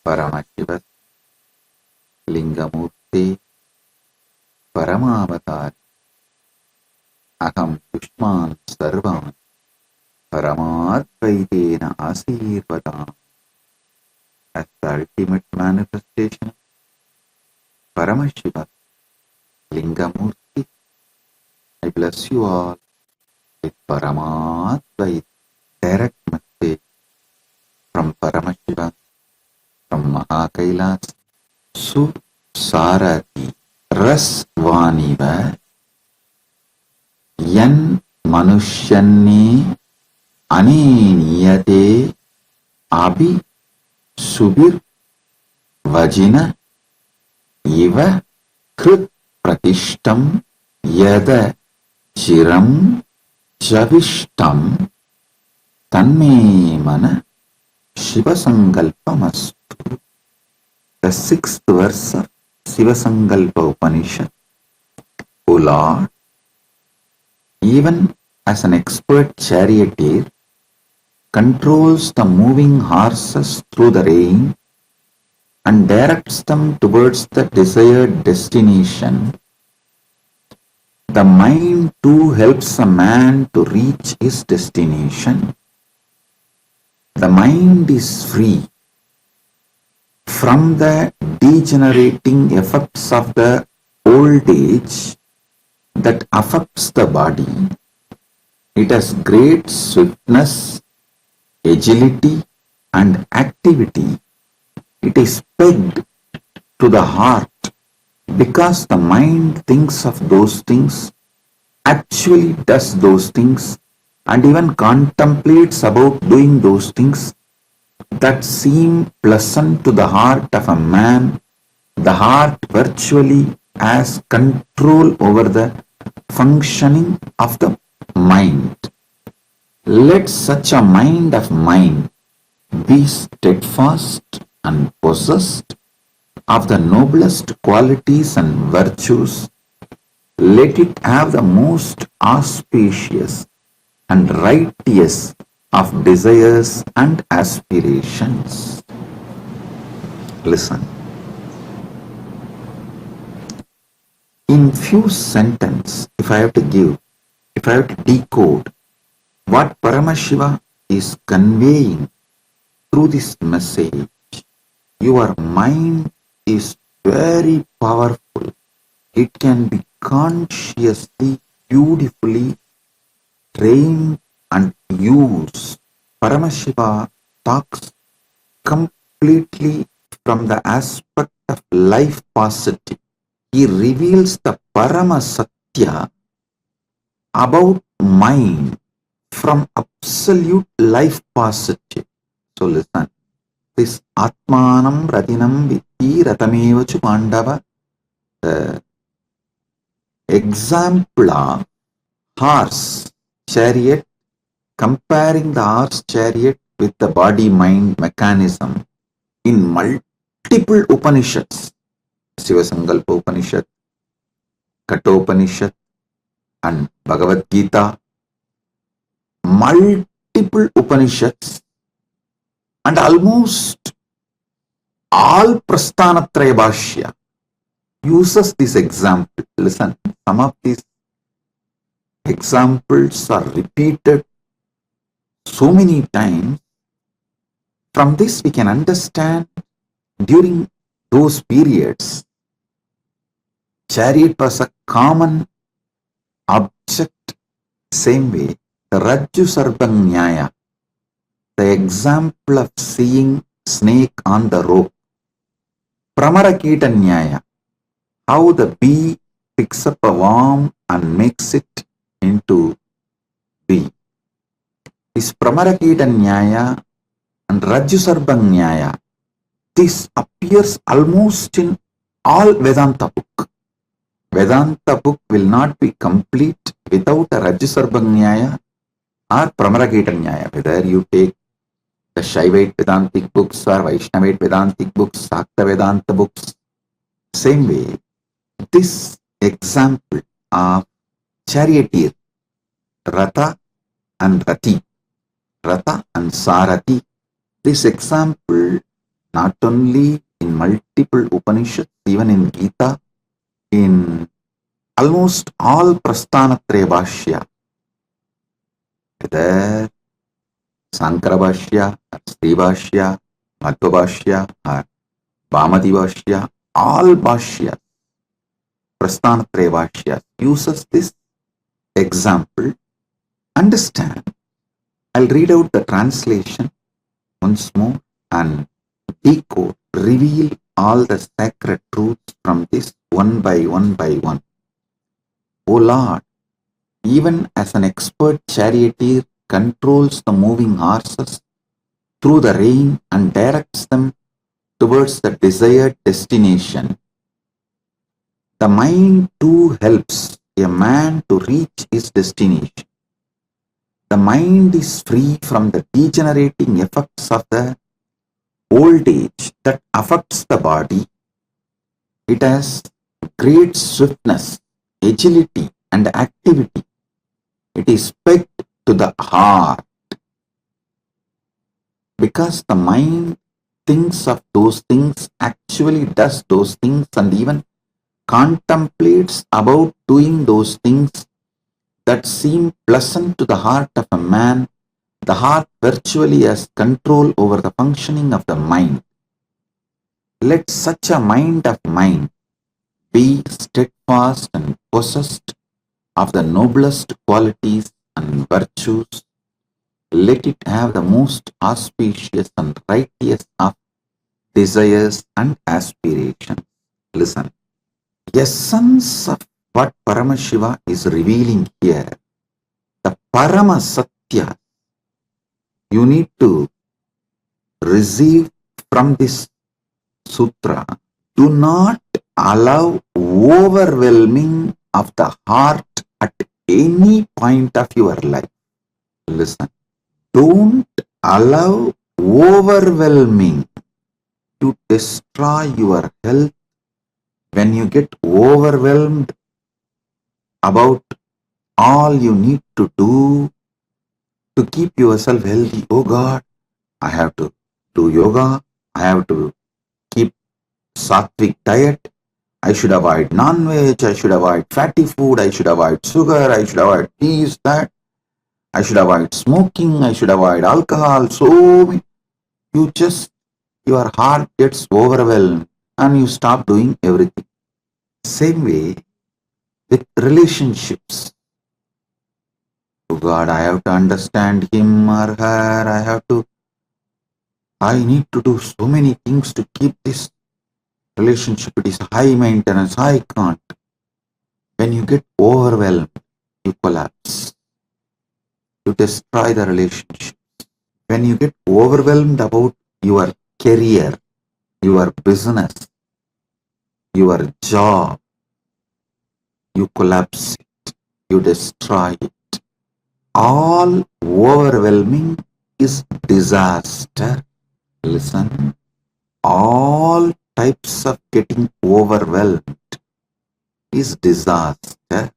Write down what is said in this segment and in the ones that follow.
Paramashiva Lingamurti Paramavatari Aham Pushman Sarvan Paramadvaitena Asirvadam. As the ultimate manifestation, Paramashiva Lingamurti, I bless you all with Paramadvaita, direct message from Paramashiva, from Mahakailas, Susarati, Rasvaniva, Yan Manushyanni Aneniyate Abhi Subir Vajina Iva Krit Pratishtam Yada Chiram Javishtam Tanme Mana Shivasangalpamastu. The 6th verse of Shivasangalpa Upanishad. O Lord, even as an expert charioteer controls the moving horses through the rain and directs them towards the desired destination, the mind too helps a man to reach his destination. The mind is free from the degenerating effects of the old age that affects the body. It has great swiftness, agility and activity. It is pegged to the heart because the mind thinks of those things, actually does those things, and even contemplates about doing those things that seem pleasant to the heart of a man. The heart virtually has control over the functioning of the mind. Let such a mind of mine be steadfast and possessed of the noblest qualities and virtues. Let it have the most auspicious and righteous of desires and aspirations. Listen. In few sentences, if I have to decode what Paramashiva is conveying through this message, your mind is very powerful. It can be consciously, beautifully trained and used. Paramashiva talks completely from the aspect of life positive. He reveals the Parama Satya about mind from absolute life positive. So listen, this Atmanam Ratinam Vitti Ratamevachu Pandava, the example of horse chariot, comparing the horse chariot with the body-mind mechanism in multiple Upanishads, Shivasangalpa Upanishad, Kathopanishad and Bhagavad Gita, multiple Upanishads, and almost all Prasthanatraya Bhashya uses this example. Listen, some of these examples are repeated so many times. From this we can understand during those periods, chariot was a common object. Same way, the Rajju Sarvang Nyaya, the example of seeing snake on the rope. Pramarakita Nyaya, how the bee picks up a worm and makes it into bee. This Pramarakita Nyaya and Rajju Sarvang Nyaya, this appears almost in all Vedanta book. Vedanta book will not be complete without a Rajju Sarvang Nyaya or Pramarakita Nyaya. Whether you take the Shaivite Vedantic books or Vaishnavite Vedantic books, Sakta Vedanta books, same way, this example of charioteer, Ratha and Rati, Ratha and Sarati, this example not only in multiple Upanishads, even in Gita, in almost all Prasthanatraya Bhashya, whether Sankara Bhashya, or Sri Bhashya, Madhva Bhashya, or Bhamati Bhashya, all Bhashya, Prasthanatraya Bhashya uses this example. Understand. I'll read out the translation once more and decode, reveal all the sacred truths from this one by one by one. O Lord, even as an expert charioteer controls the moving horses through the rain and directs them towards the desired destination, the mind too helps a man to reach his destination. The mind is free from the degenerating effects of the old age that affects the body. It has great swiftness, agility, and activity. It is pegged to the heart because the mind thinks of those things, actually does those things, and even contemplates about doing those things that seem pleasant to the heart of a man. The heart virtually has control over the functioning of the mind. Let such a mind of mine be steadfast and possessed of the noblest qualities and virtues. Let it have the most auspicious and righteous of desires and aspirations. Listen, essence of what Paramashiva is revealing here, the Paramasatya, you need to receive from this sutra. Do not allow overwhelming of the heart at any point of your life. Listen, don't allow overwhelming to destroy your health. When you get overwhelmed about all you need to do to keep yourself healthy, oh God, I have to do yoga, I have to keep sattvic diet, I should avoid non-veg, I should avoid fatty food, I should avoid sugar, I should avoid this, that, I should avoid smoking, I should avoid alcohol. So your heart gets overwhelmed and you stop doing everything. Same way with relationships. Oh God, I have to understand him or her, I need to do so many things to keep this relationship. It is high maintenance, I can't. When you get overwhelmed, you collapse. You destroy the relationship. When you get overwhelmed about your career, your business, your job, you collapse it, you destroy it. All overwhelming is disaster. Listen, all types of getting overwhelmed is disaster.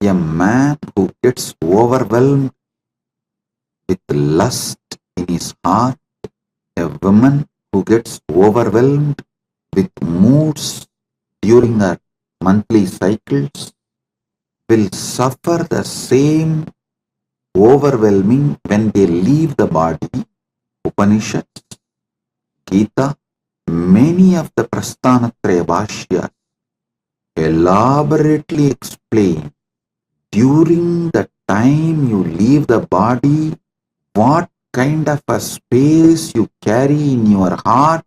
A man who gets overwhelmed with lust in his heart, a woman who gets overwhelmed with moods during her monthly cycles will suffer the same overwhelming when they leave the body. Upanishads, Gita, many of the Prasthanatraya Bhashyas elaborately explain during the time you leave the body what kind of a space you carry in your heart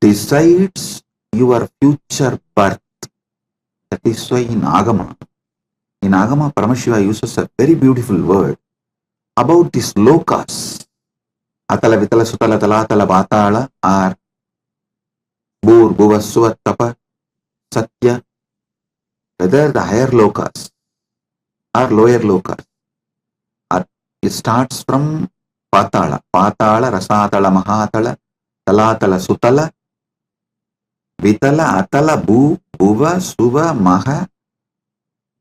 decides your future birth. That is why in Agama, Paramashiva uses a very beautiful word about these lokas. Atala, Vitala, Sutala, Talatala, Vatala are Bur, Bhuva, Suva, Tapa, Satya, whether the higher lokas or lower lokas. It starts from Patala, Rasatala, Mahatala, Talatala, Sutala, Vitala, Atala, Bhuva, Suva, Maha,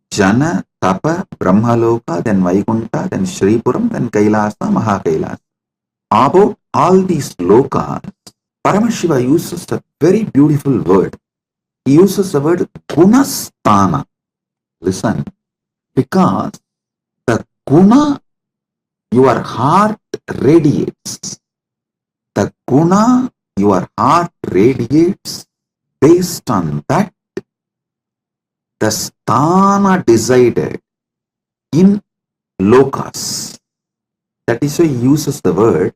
Jana, Tapa, Brahmaloka, then Vaikunta, then Shripuram, then Kailasa, Mahakailasa. About all these lokas, Paramashiva uses a very beautiful word. He uses the word gunasthana. Listen, because the guna your heart radiates. The guna your heart radiates. Based on that, the sthana decided in lokas. That is why he uses the word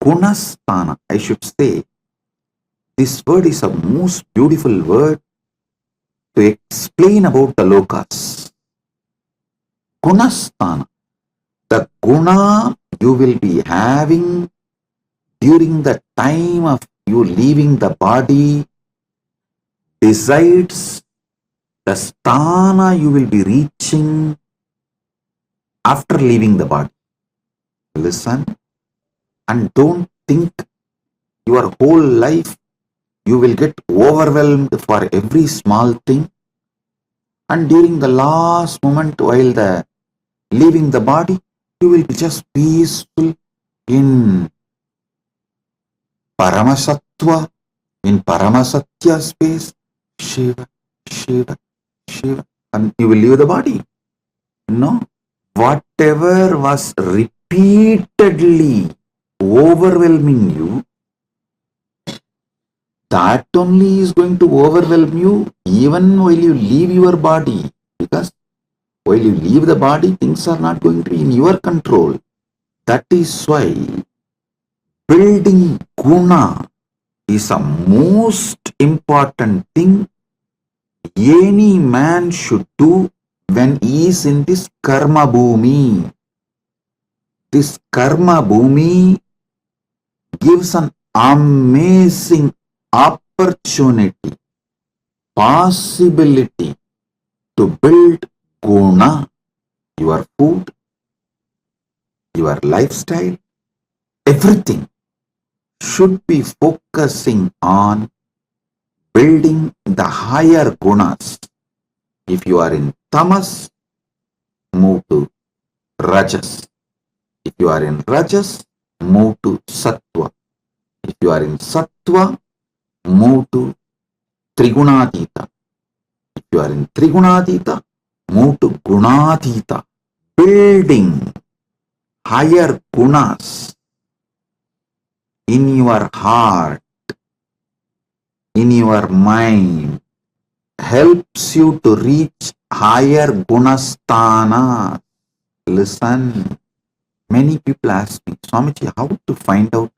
gunasthana. I should say, this word is a most beautiful word to explain about the lokas. Gunasthana. The guna you will be having during the time of you leaving the body decides the sthana you will be reaching after leaving the body. Listen and don't think your whole life you will get overwhelmed for every small thing, and during the last moment while the leaving the body you will be just peaceful in Paramasatva, in Paramasatya space, Shiva, Shiva, Shiva, and you will leave the body. No, whatever was repeatedly overwhelming you, that only is going to overwhelm you even while you leave your body. Because while you leave the body, things are not going to be in your control. That is why building guna is a most important thing any man should do when he is in this karma bhumi. This karma bhumi gives an amazing opportunity, possibility to build guna, your food, your lifestyle, everything should be focusing on building the higher gunas. If you are in tamas, move to rajas. If you are in rajas, move to sattva. If you are in sattva, move to trigunadita. If you are in trigunadita, move to gunadita. Building higher gunas in your heart, in your mind, helps you to reach higher gunasthana. Listen, many people ask me, Swamiji, how to find out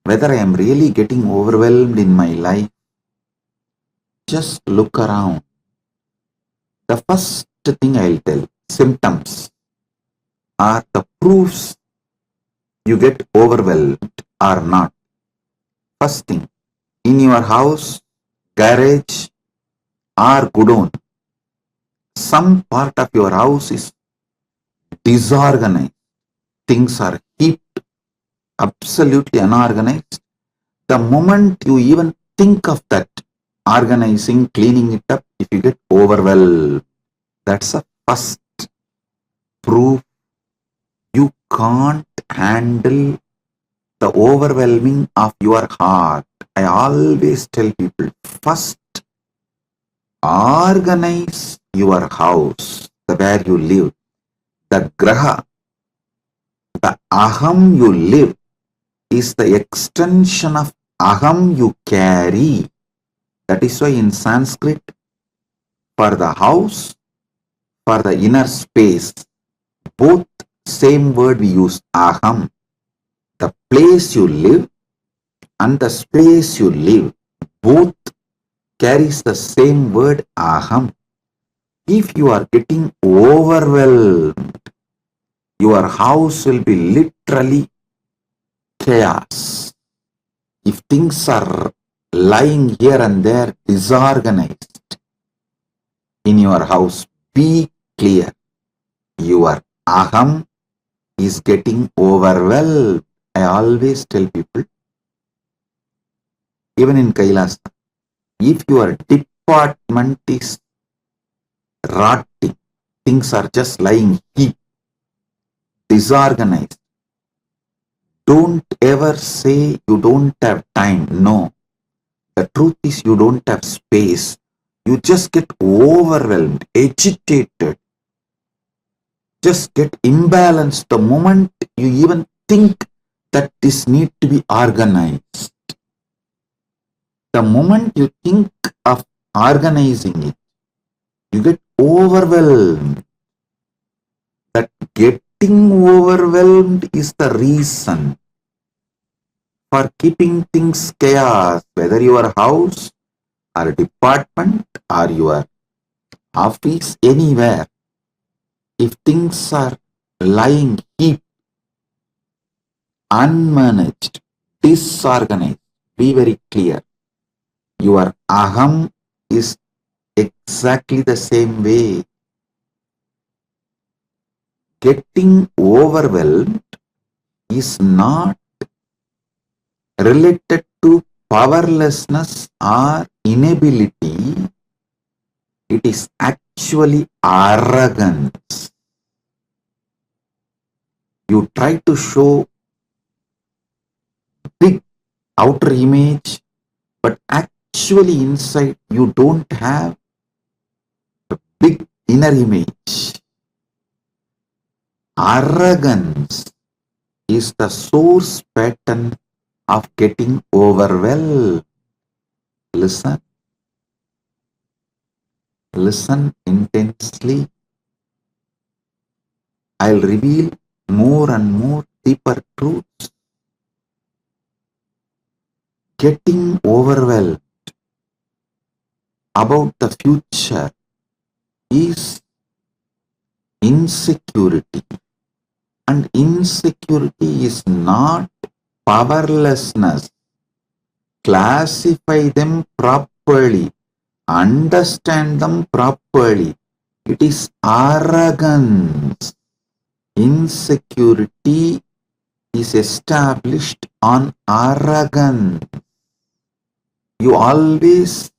whether I am really getting overwhelmed in my life? Just look around. The first thing I'll tell, symptoms are the proofs you get overwhelmed or not. First thing, in your house, garage, or godown, some part of your house is disorganized. Things are heaped, absolutely unorganized. The moment you even think of that, organizing, cleaning it up, if you get overwhelmed, that's a first proof you can't handle the overwhelming of your heart. I always tell people, first organize your house, where you live, the graha, the aham you live is the extension of aham you carry. That is why in Sanskrit, for the house, for the inner space, both same word we use, aham. The place you live and the space you live, both carries the same word, aham. If you are getting overwhelmed, your house will be literally chaos. If things are lying here and there, disorganized in your house, be clear. Your aham is getting overwhelmed. I always tell people, even in Kailas, if your department is rotting, things are just lying heap, disorganized, Don't ever say you don't have time. No. The truth is you don't have space. You just get overwhelmed, agitated, just get imbalanced the moment you even think that this need to be organized. The moment you think of organizing it, you get overwhelmed. That getting overwhelmed is the reason for keeping things chaos, whether your house or department or your office, anywhere. If things are lying heaped, unmanaged, disorganized, be very clear. Your aham is exactly the same way. Getting overwhelmed is not related to powerlessness or inability. It is actually arrogance. You try to show big outer image, but actually inside you don't have a big inner image. Arrogance is the source pattern of getting overwhelmed. Listen intensely. I'll reveal more and more deeper truths. Getting overwhelmed about the future is insecurity. And insecurity is not powerlessness. Classify them properly. Understand them properly. It is arrogance. Insecurity is established on arrogance. You always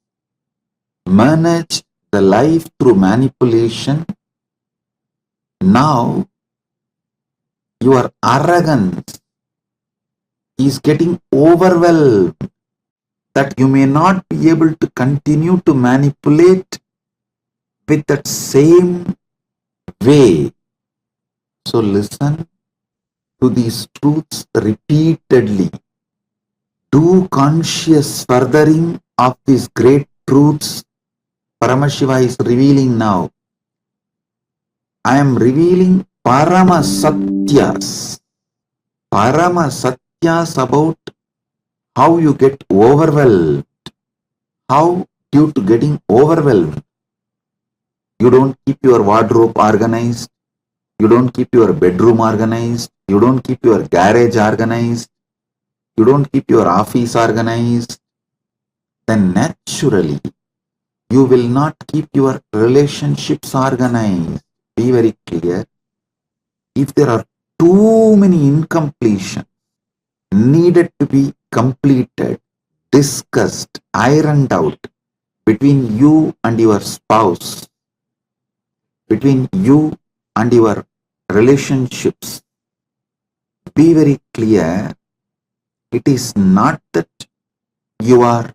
manage the life through manipulation. Now, your arrogance is getting overwhelmed that you may not be able to continue to manipulate with that same way. So listen to these truths repeatedly. Do conscious furthering of these great truths Paramashiva is revealing now. I am revealing Paramasatyas. Paramasatyas about how you get overwhelmed. How due to getting overwhelmed, you don't keep your wardrobe organized. You don't keep your bedroom organized. You don't keep your garage organized. You don't keep your office organized. Then naturally, you will not keep your relationships organized. Be very clear. If there are too many incompletions needed to be completed, discussed, ironed out between you and your spouse, between you and your relationships, be very clear. It is not that you are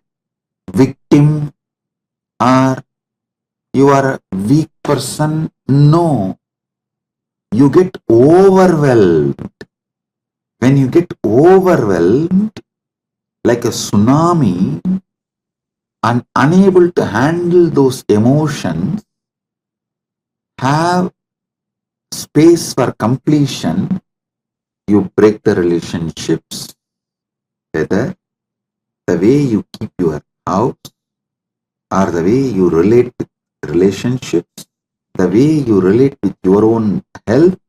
victim or you are a weak person. No. You get overwhelmed. When you get overwhelmed like a tsunami and unable to handle those emotions, have space for completion, you break the relationships. Whether the way you keep your house or the way you relate with relationships, the way you relate with your own health,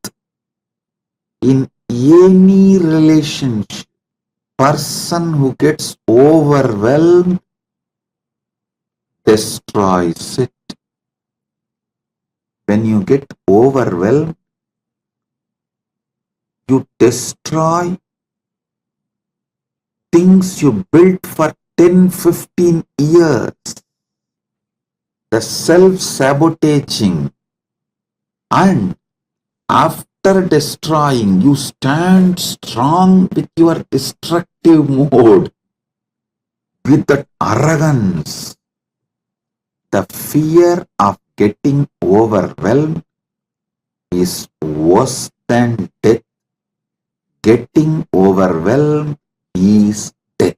in any relationship, person who gets overwhelmed destroys it. When you get overwhelmed, you destroy things you built for 10-15 years. The self-sabotaging, and after after destroying, you stand strong with your destructive mode, with that arrogance. The fear of getting overwhelmed is worse than death. Getting overwhelmed is death.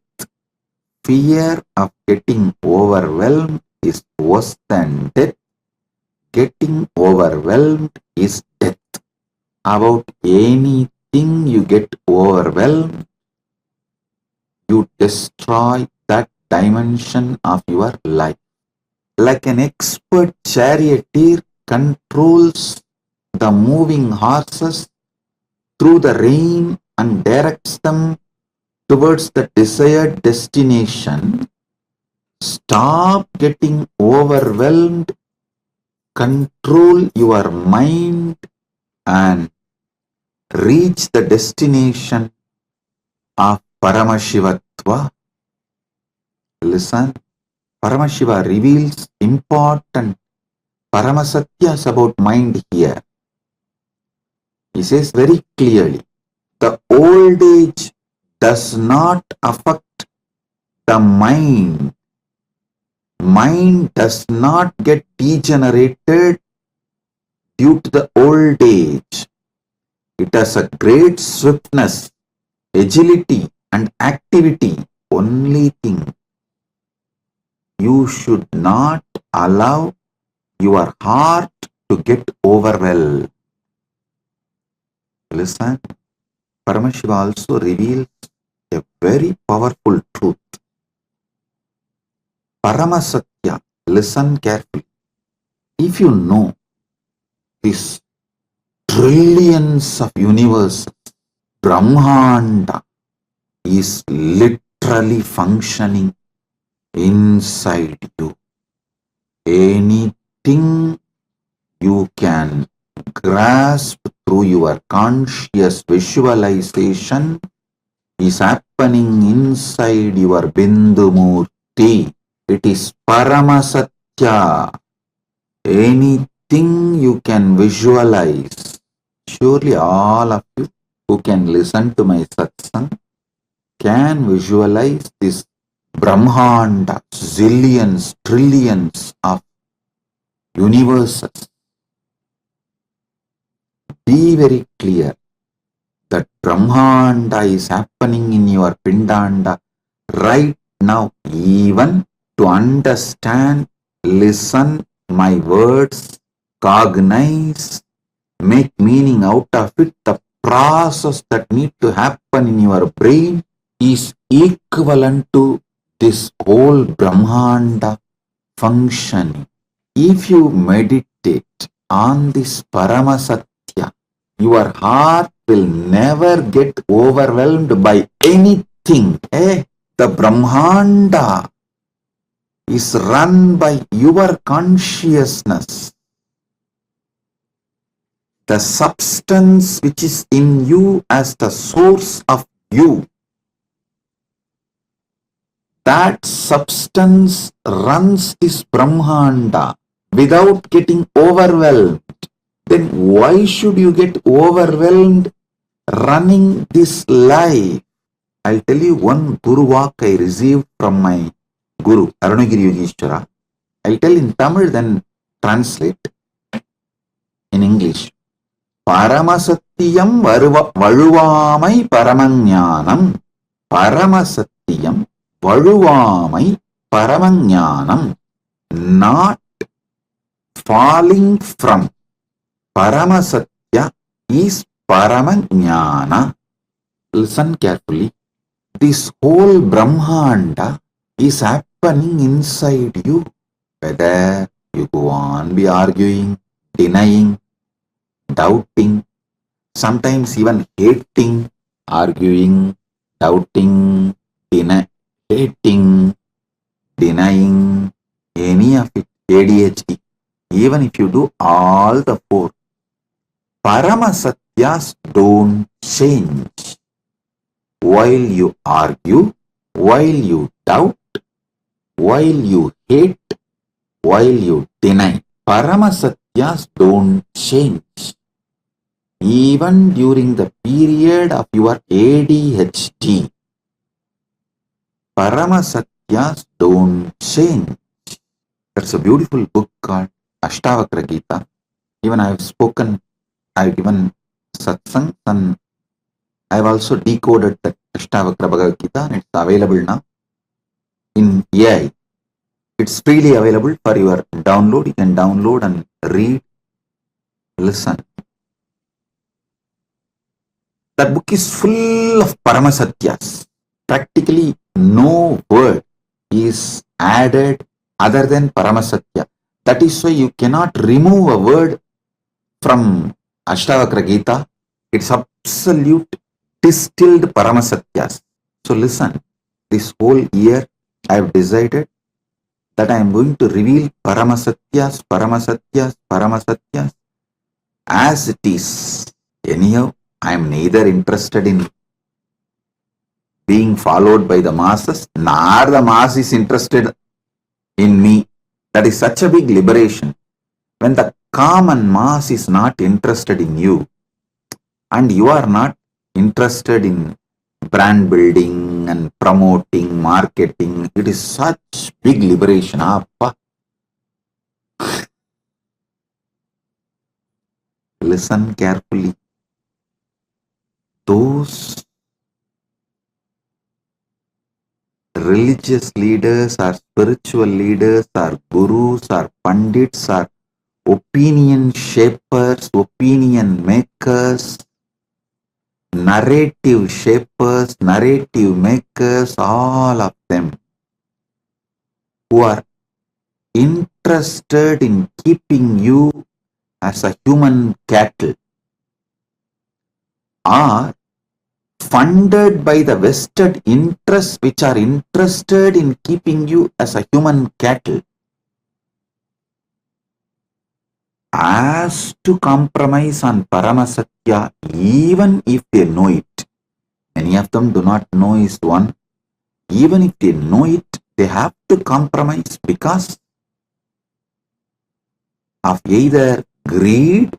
Fear of getting overwhelmed is worse than death. Getting overwhelmed is death. About anything you get overwhelmed, you destroy that dimension of your life. Like an expert charioteer controls the moving horses through the rain and directs them towards the desired destination, stop getting overwhelmed, control your mind, and reach the destination of Paramashivatva. Listen, Paramashiva reveals important Paramasatyas about mind here. He says very clearly, the old age does not affect the mind. Mind does not get degenerated due to the old age. It has a great swiftness, agility, and activity. Only thing, you should not allow your heart to get overwhelmed. Listen, Paramashiva also reveals a very powerful truth. Paramasatya, listen carefully. If you know these trillions of universes, Brahmanda is literally functioning inside you. Anything you can grasp through your conscious visualization is happening inside your Bindumurti. It is Paramasatya. Anything you can visualize. Surely all of you who can listen to my satsang can visualize this Brahmanda, zillions, trillions of universes. Be very clear that Brahmanda is happening in your Pindanda right now. Even to understand, listen my words, cognize, make meaning out of it, the process that need to happen in your brain is equivalent to this whole Brahmanda functioning. If you meditate on this Paramasatya, your heart will never get overwhelmed by anything. The Brahmanda is run by your consciousness. The substance which is in you as the source of you, that substance runs this Brahmanda without getting overwhelmed. Then why should you get overwhelmed running this life? I'll tell you one Guru walk I received from my Guru, Arunagiri Yogeshwara. I'll tell in Tamil, then translate in English. Paramasatyam valuvamai paramajnanam. Paramasatyam valuvamai paramajnanam. Not falling from. Paramasatya is paramajnana. Listen carefully. This whole Brahmanda is happening inside you. Whether you go on be arguing, denying, doubting, sometimes even hating, arguing, doubting, hating, denying, any of it, ADHD. Even if you do all the four, Paramasatyas don't change. While you argue, while you doubt, while you hate, while you deny, Paramasatyas don't change. even during the period of your ADHD, Paramasatyas don't change. That's a beautiful book called Ashtavakra Gita. Even I have given satsang, and I have also decoded that Ashtavakra Bhagavad Gita, and it's available now in AI. It's freely available for your download. You can download and read, listen. That book is full of Paramasatyas. Practically no word is added other than Paramasatya. That is why you cannot remove a word from Ashtavakra Gita. It's absolute distilled Paramasatyas. So listen, this whole year I have decided that I am going to reveal Paramasatyas, Paramasatyas, Paramasatyas as it is. Anyhow, I am neither interested in being followed by the masses, nor the mass is interested in me. That is such a big liberation. When the common mass is not interested in you, and you are not interested in brand building and promoting, marketing, it is such big liberation. Appa. Listen carefully. Those religious leaders or spiritual leaders or gurus or pandits or opinion shapers, opinion makers, narrative shapers, narrative makers, all of them who are interested in keeping you as a human cattle are funded by the vested interests which are interested in keeping you as a human cattle as to compromise on Paramasatya even if they know it. Many of them do not know is one. Even if they know it, they have to compromise because of either greed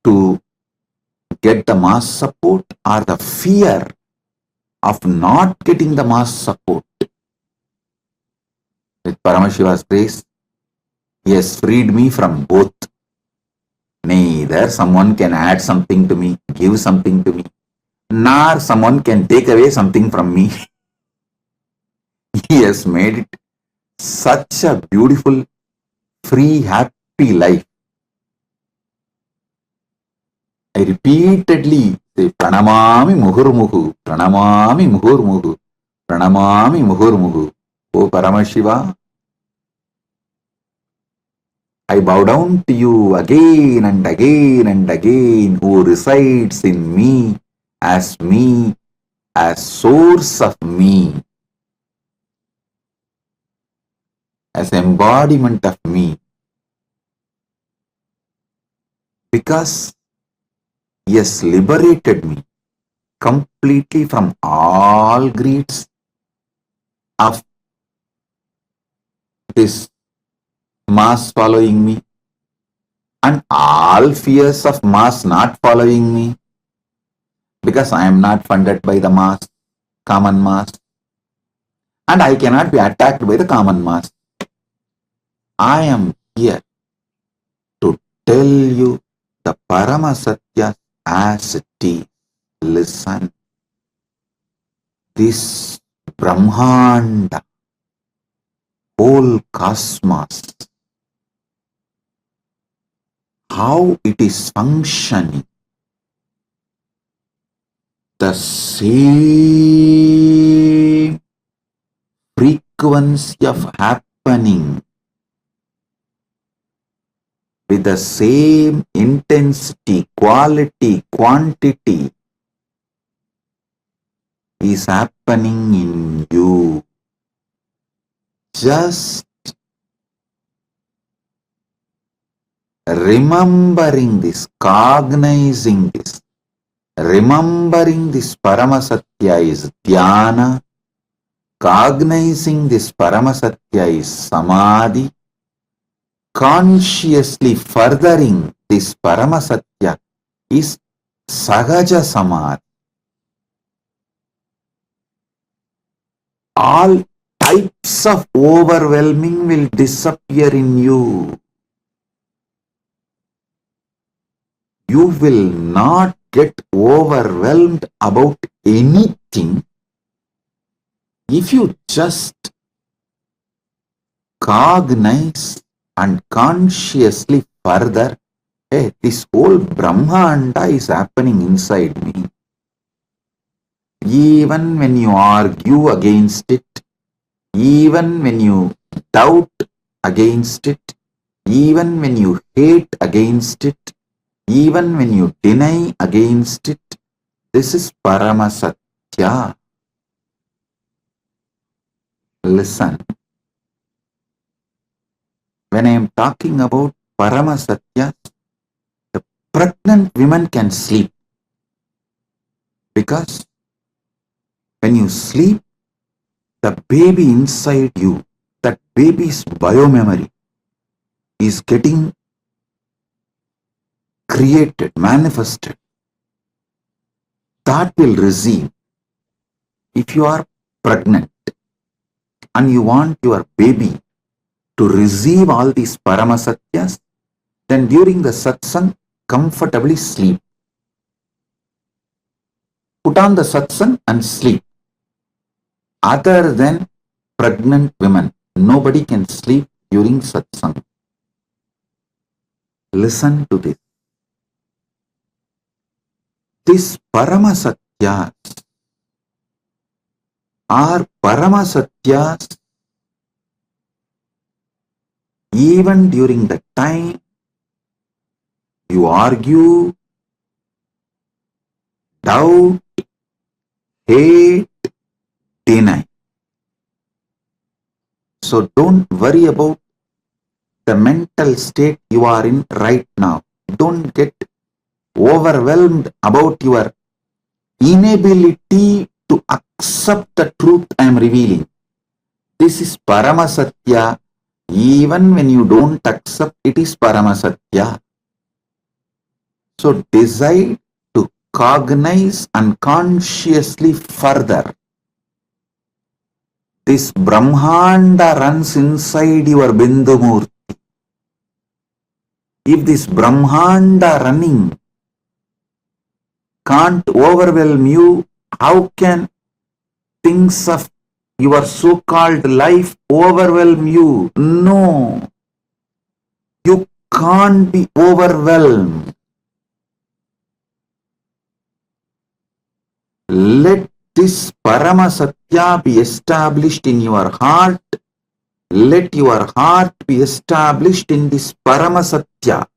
to get the mass support or the fear of not getting the mass support. With Paramashiva's grace, he has freed me from both. Neither someone can add something to me, give something to me, nor someone can take away something from me. He has made it such a beautiful, free, happy life. I repeatedly say, Pranamami Muhurmuhu, Pranamami Muhurmuhu, Pranamami Muhurmuhu. O Paramashiva, I bow down to you again and again and again, who resides in me, as source of me, as embodiment of me. Because he has liberated me completely from all greeds of this mass following me and all fears of mass not following me, because I am not funded by the mass, common mass, and I cannot be attacked by the common mass. I am here to tell you the Paramasatya as it is. Listen, this Brahmanda, whole cosmos, how it is functioning, the same frequency of happening with the same intensity, quality, quantity is happening in you. Just remembering this, cognizing this, remembering this Paramasatya is dhyana, cognizing this Paramasatya is samadhi, consciously furthering this Paramasatya is Sahaja Samadhi. All types of overwhelming will disappear in you. You will not get overwhelmed about anything if you just cognize and consciously further, hey, this whole Brahmanda is happening inside me. Even when you argue against it, even when you doubt against it, even when you hate against it, even when you deny against it, this is Paramasatya. Listen. When I am talking about Paramasatya, the pregnant women can sleep. Because when you sleep, the baby inside you, that baby's biomemory is getting created, manifested. That will receive. If you are pregnant and you want your baby to receive all these Paramasatyas, then during the satsang, comfortably sleep. Put on the satsang and sleep. Other than pregnant women, nobody can sleep during satsang. Listen to this. This Paramasatyas are Paramasatyas even during the time you argue, doubt, hate, deny. So don't worry about the mental state you are in right now. Don't get overwhelmed about your inability to accept the truth I am revealing. This is Paramasatya. Even when you don't accept, it is Paramasatya. So decide to cognize and consciously further. This Brahmanda runs inside your Bindumurti. If this Brahmanda running can't overwhelm you, how can things of your so-called life overwhelm you? No. You can't be overwhelmed. Let this Paramasatya be established in your heart. Let your heart be established in this Paramasatya.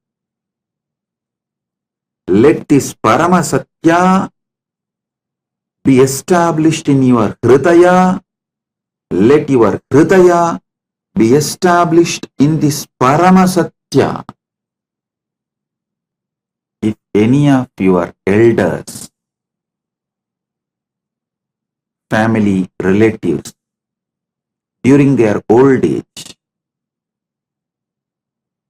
Let this Paramasatya be established in your Hridaya. Let your Hridaya be established in this Paramasatya. If any of your elders, family, relatives, during their old age,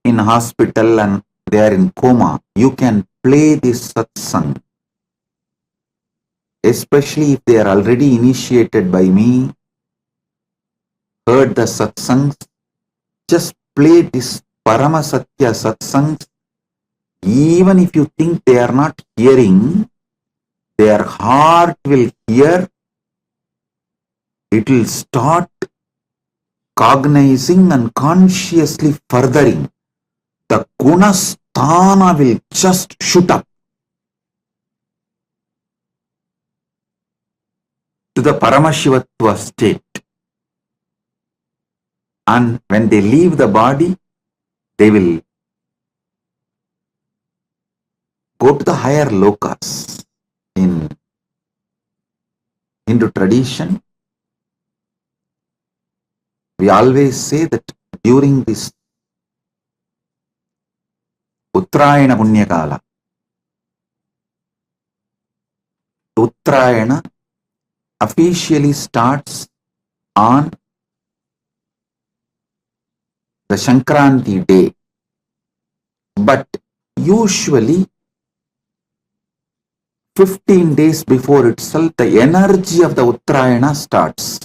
in hospital and they are in coma, you can play this satsang. Especially if they are already initiated by me, heard the satsangs, just play this Paramasatya satsangs. Even if you think they are not hearing, their heart will hear. It will start cognizing and consciously furthering. The Gunasthana will just shoot up to the Paramashivatva state. And when they leave the body, they will go to the higher lokas. In Hindu tradition, we always say that during this Uttarayana Punyakala, Uttarayana officially starts on the Shankranti day. But usually 15 days before itself, the energy of the Uttarayana starts.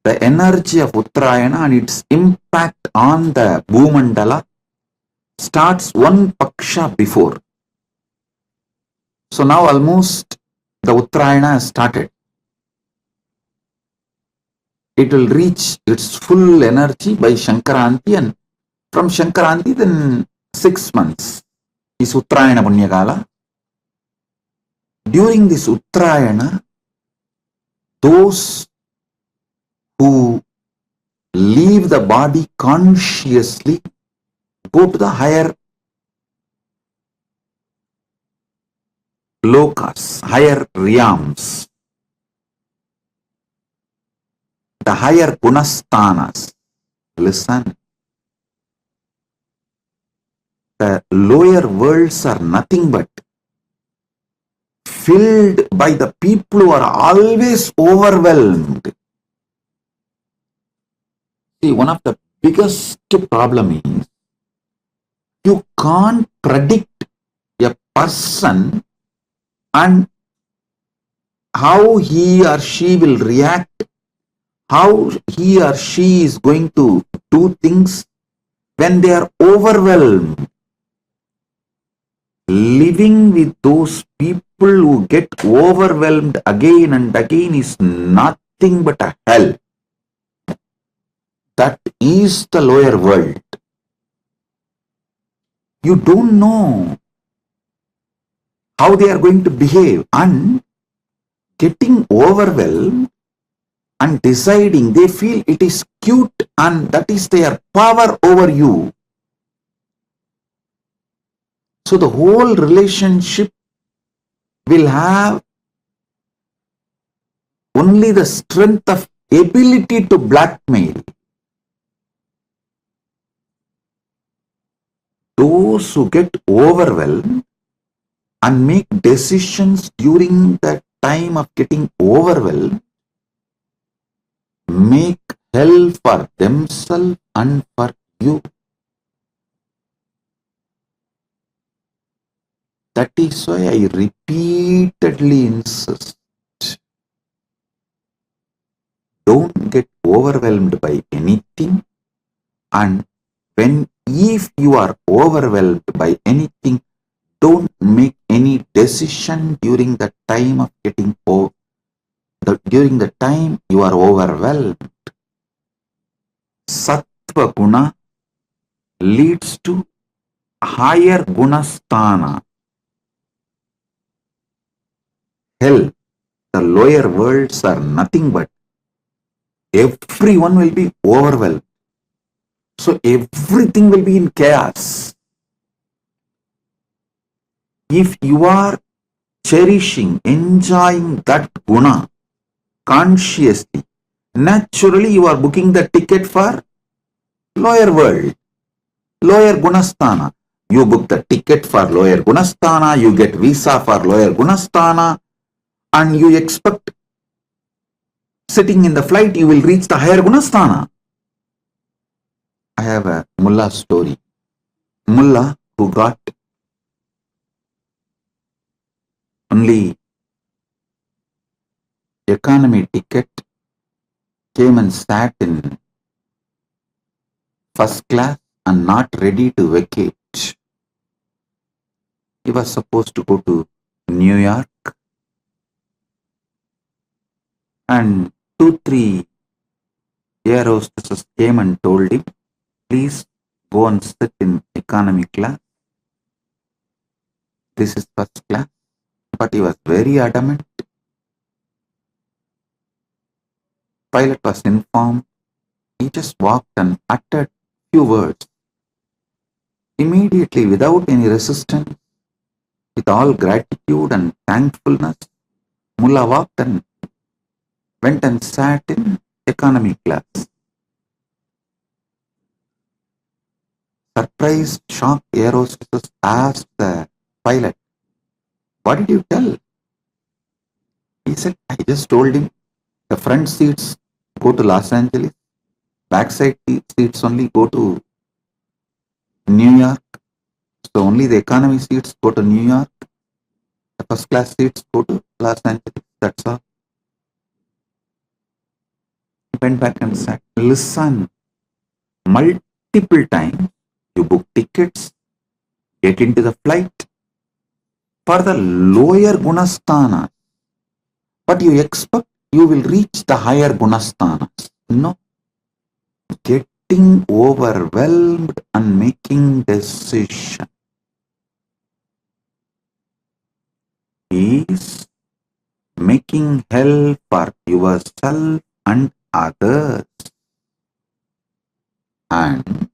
The energy of Uttarayana and its impact on the Bhumandala starts one paksha before. So now almost the Uttarayana has started. It will reach its full energy by Shankaranti, and from Shankaranti then 6 months is Uttarayana Punyakala. During this Uttarayana, those who leave the body consciously go to the higher lokas, higher realms, the higher gunasthanas. Listen, the lower worlds are nothing but filled by the people who are always overwhelmed. See, one of the biggest problem is you can't predict a person and how he or she will react, how he or she is going to do things when they are overwhelmed. Living with those people who get overwhelmed again and again is nothing but a hell. That is the lower world. You don't know how they are going to behave, and getting overwhelmed and deciding they feel it is cute and that is their power over you. So the whole relationship will have only the strength of ability to blackmail. Those who get overwhelmed and make decisions during the time of getting overwhelmed make hell for themselves and for you. That is why I repeatedly insist, don't get overwhelmed by anything, and if you are overwhelmed by anything, don't make any decision during the time of getting during the time you are overwhelmed. Sattva guna leads to higher gunasthana. Hell, the lower worlds are nothing but everyone will be overwhelmed. So everything will be in chaos. If you are cherishing, enjoying that guna consciously, naturally you are booking the ticket for lower world, lower gunasthana. You book the ticket for lower gunasthana, you get visa for lower gunasthana, and you expect sitting in the flight you will reach the higher gunasthana. I have a mullah story. Mullah who got only economy ticket came and sat in first class and not ready to vacate. He was supposed to go to New York, and 2-3 air hostesses came and told him, please go and sit in economy class. This is first class. But he was very adamant. Pilot was informed. He just walked and uttered few words. Immediately, without any resistance, with all gratitude and thankfulness, Mullah walked and went and sat in economy class. Surprised, shocked air hostesses asked the pilot, what did you tell? He said, I just told him the front seats go to Los Angeles, backside seats only go to New York. So only the economy seats go to New York, the first class seats go to Los Angeles. That's all. He went back and said, listen, multiple times you book tickets, get into the flight for the lower gunasthana, but you expect you will reach the higher gunasthanas. No. Getting overwhelmed and making decision is making hell for yourself and others, and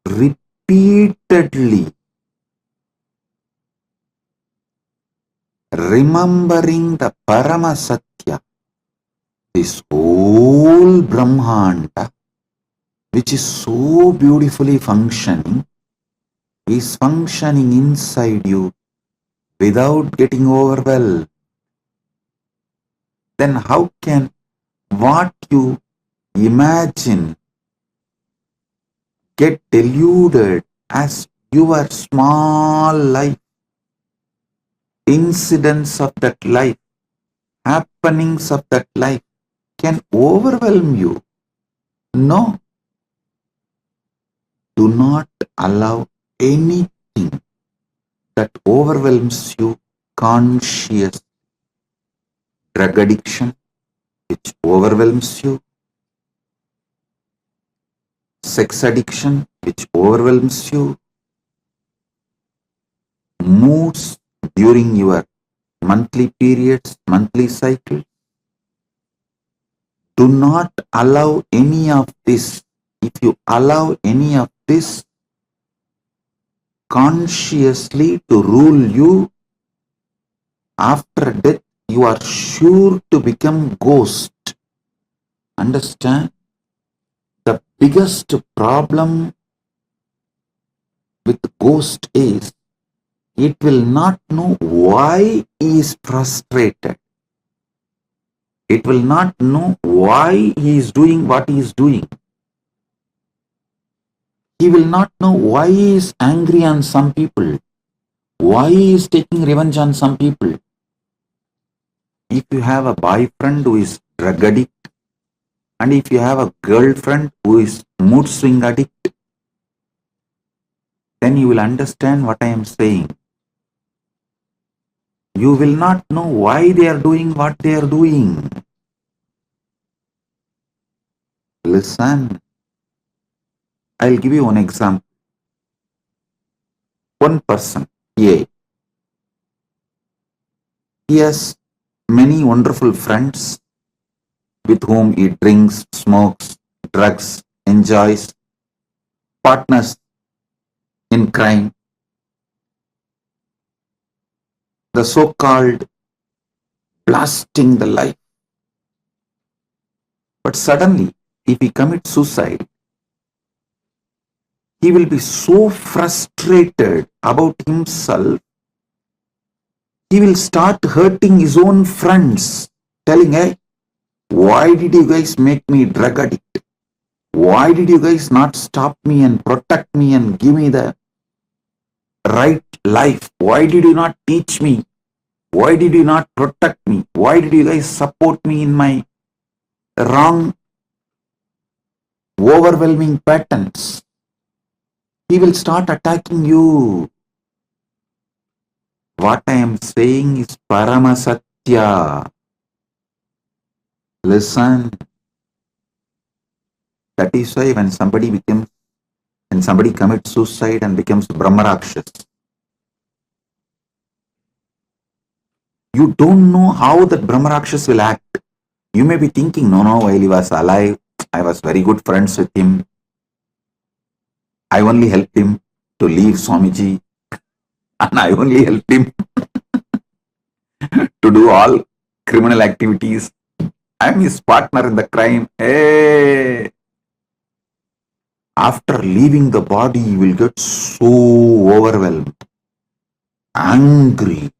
repeatedly remembering the Paramasatya, this whole Brahmanda, which is so beautifully functioning, is functioning inside you without getting overwhelmed. Then how can what you imagine get deluded as your small life, incidents of that life, happenings of that life can overwhelm you? No. Do not allow anything that overwhelms you conscious. Drug addiction, which overwhelms you. Sex addiction, which overwhelms you. Moods during your monthly periods, monthly cycle. Do not allow any of this. If you allow any of this consciously to rule you, after death you are sure to become ghost. Understand? The biggest problem with ghost is it will not know why he is frustrated. It will not know why he is doing what he is doing. He will not know why he is angry on some people, why he is taking revenge on some people. If you have a boyfriend who is drug addict, and if you have a girlfriend who is mood swing addict, then you will understand what I am saying. You will not know why they are doing what they are doing. Listen, I'll give you one example. One person, A, he has many wonderful friends with whom he drinks, smokes, drugs, enjoys, partners in crime, the so-called blasting the life. But suddenly, if he commits suicide, he will be so frustrated about himself, he will start hurting his own friends, telling, hey, why did you guys make me drug addict? Why did you guys not stop me and protect me and give me the right life? Why did you not teach me? Why did you not protect me? Why did you guys support me in my wrong, overwhelming patterns? He will start attacking you. What I am saying is Paramasatya. Listen. That is why when somebody commits suicide and becomes Brahmarakshas, you don't know how that Brahmarakshas will act. You may be thinking, no, while he was alive, I was very good friends with him. I only helped him to leave Swamiji, and I only helped him to do all criminal activities. I am his partner in the crime. Hey! After leaving the body, you will get so overwhelmed, angry,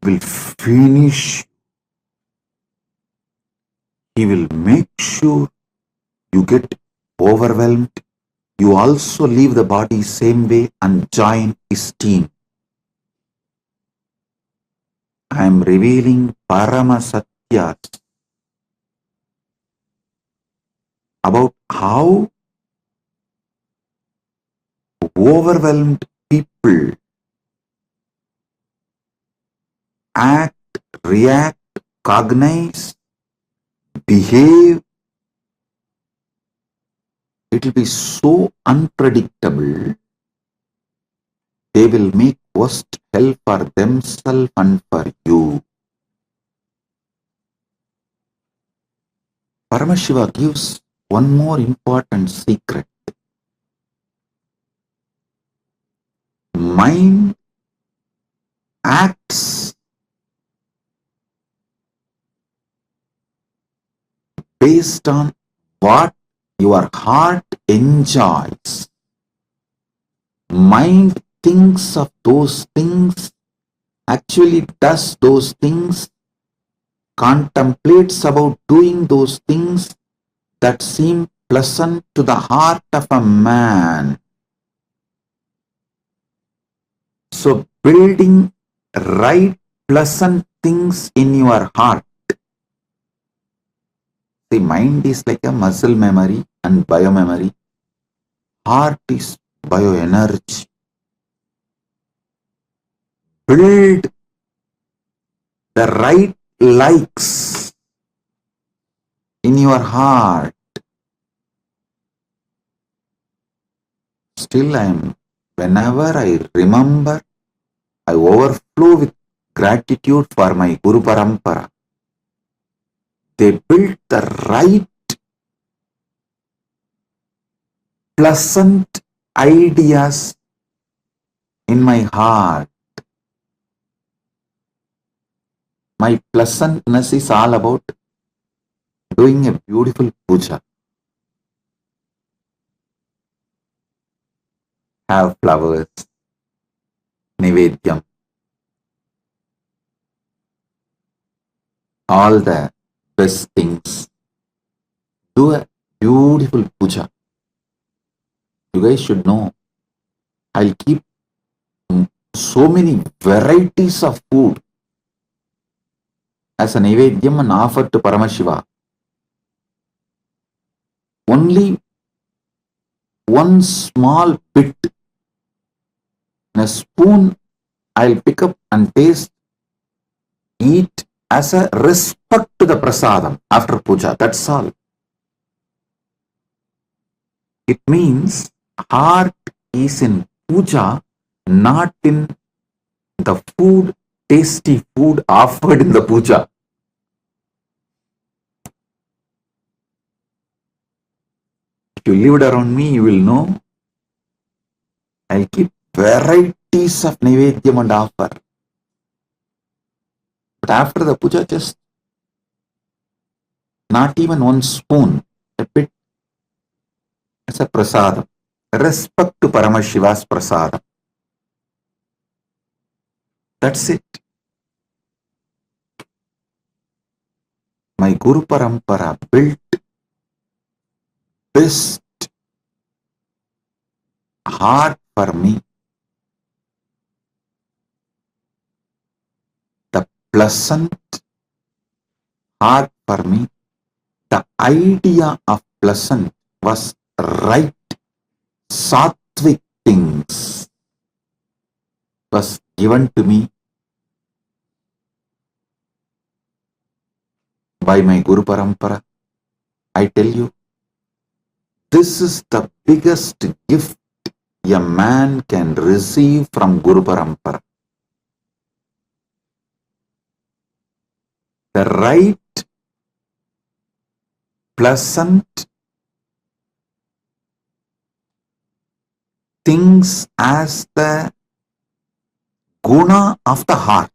will finish. He will make sure you get overwhelmed, you also leave the body same way and join his team. I am revealing Paramasatyas about how overwhelmed people act, react, cognize, behave. It will be so unpredictable. They will make worst hell for themselves and for you. Paramashiva gives one more important secret. Mind acts based on what your heart enjoys. Mind thinks of those things, actually does those things, contemplates about doing those things that seem pleasant to the heart of a man. So building right pleasant things in your heart. The mind is like a muscle memory and biomemory. Heart is bioenergy. Build the right likes in your heart. Still whenever I remember, I overflow with gratitude for my Guru Parampara. They built the right pleasant ideas in my heart. My pleasantness is all about doing a beautiful puja. Have flowers, Nivedyam, all the best things. Do a beautiful puja. You guys should know, I'll keep so many varieties of food as a Nivedyam and offer to Paramashiva. Only one small bit in a spoon I'll pick up and taste, eat as a respect to the prasadam after puja. That's all. It means heart is in puja, not in the food, tasty food offered in the puja. If you lived around me, you will know I'll keep varieties of Nivedyam and offer. But after the puja, just not even one spoon, a bit as a prasadam. Respect to Paramashiva's prasadam. That's it. My Guru Parampara built best heart for me. The pleasant heart for me. The idea of pleasant was right. Sattvic things was given to me by my Guru Parampara. I tell you, this is the biggest gift a man can receive from Guru Parampara. The right, pleasant things as the guna of the heart.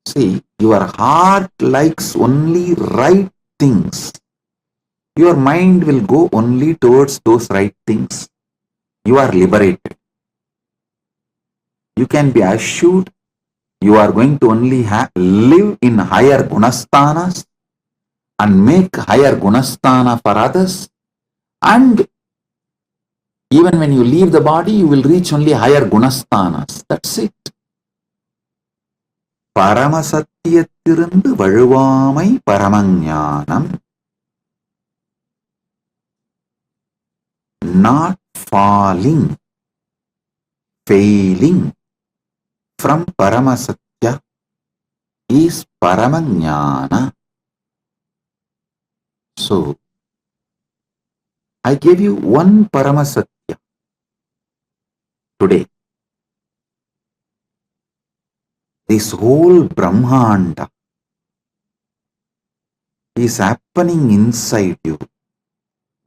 See, your heart likes only right things. Your mind will go only towards those right things. You are liberated. You can be assured you are going to only live in higher gunasthanas, and make higher gunasthana for others, and even when you leave the body, you will reach only higher gunasthanas. That's it. பரமசத்தியத்திலிருந்து வழுவாமை பரமஞானம். Not falling, failing from Paramasatya is Paramajnana. So, I gave you one Paramasatya today. This whole Brahmanda is happening inside you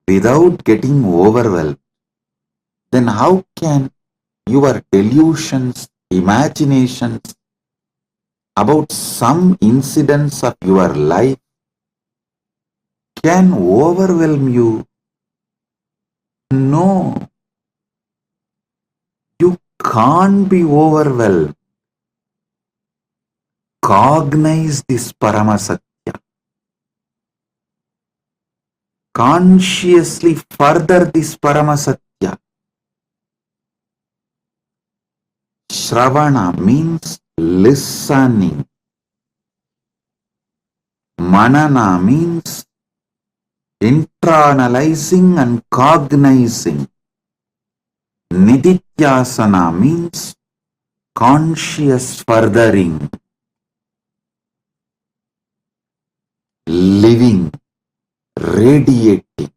without getting overwhelmed. Then how can your delusions, imaginations about some incidents of your life can overwhelm you? No, you can't be overwhelmed. Cognize this Paramasatya. Consciously further this Paramasatya. Shravana means listening. Manana means internalizing and cognizing. Nididhyasana means conscious furthering. Living, radiating.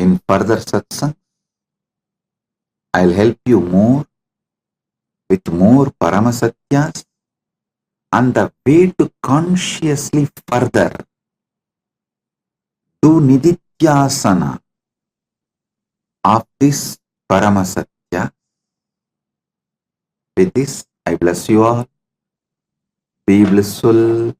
In further satsang, I'll help you more with more Paramasatyas and the way to consciously further do Nididhyasana of this Paramasatya. With this, I bless you all. Be blissful.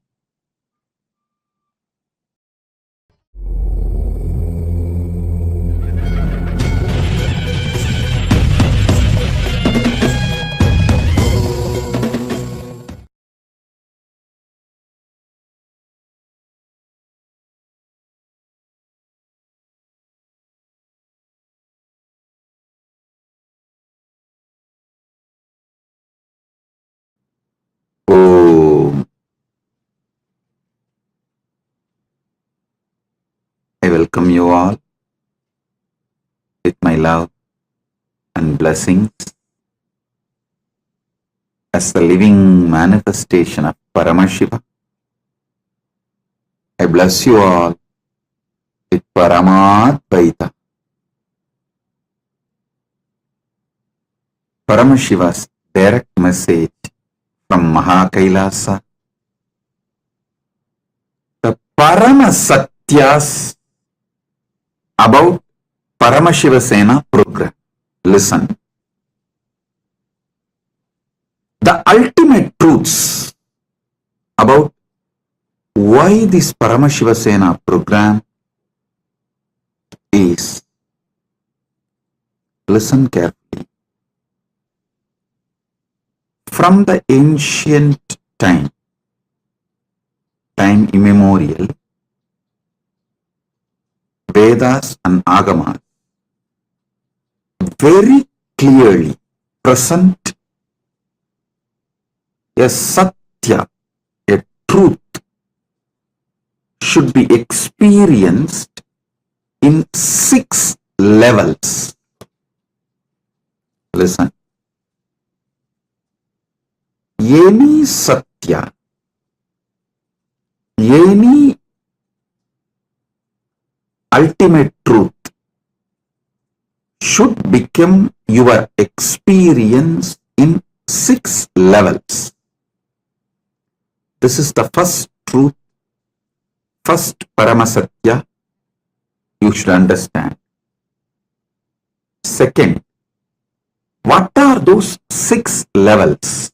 Om. I welcome you all with my love and blessings as the living manifestation of Paramashiva. I bless you all with Paramadvaita. Paramashiva's direct message from Mahakailasa. The Paramasatyas about Paramashiva Sena program. Listen. The ultimate truths about why this Paramashiva Sena program is, listen carefully. From the ancient time immemorial, Vedas and Agamas very clearly present a Satya, a truth, should be experienced in 6 levels. Listen. Any Satya, any ultimate truth should become your experience in 6 levels. This is the first truth, first Paramasatya you should understand. Second, what are those 6 levels?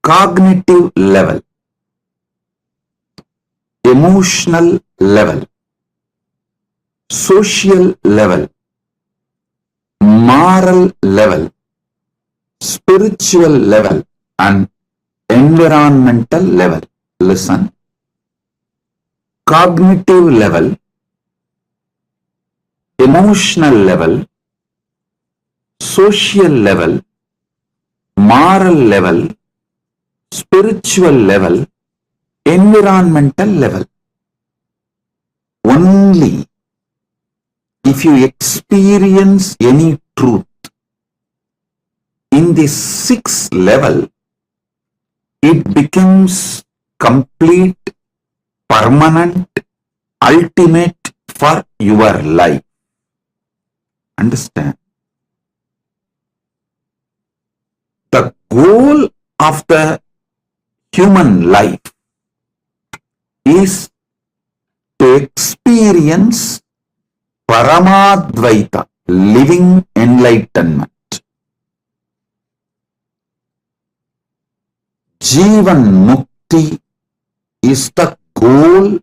Cognitive level, emotional level, social level, moral level, spiritual level, and environmental level. Listen. Cognitive level, emotional level, social level, moral level, spiritual level, environmental level. Only if you experience any truth in this sixth level, it becomes complete, permanent, ultimate for your life. Understand? The goal of the human life is to experience Paramadvaita, living enlightenment. Jivan Mukti is the goal,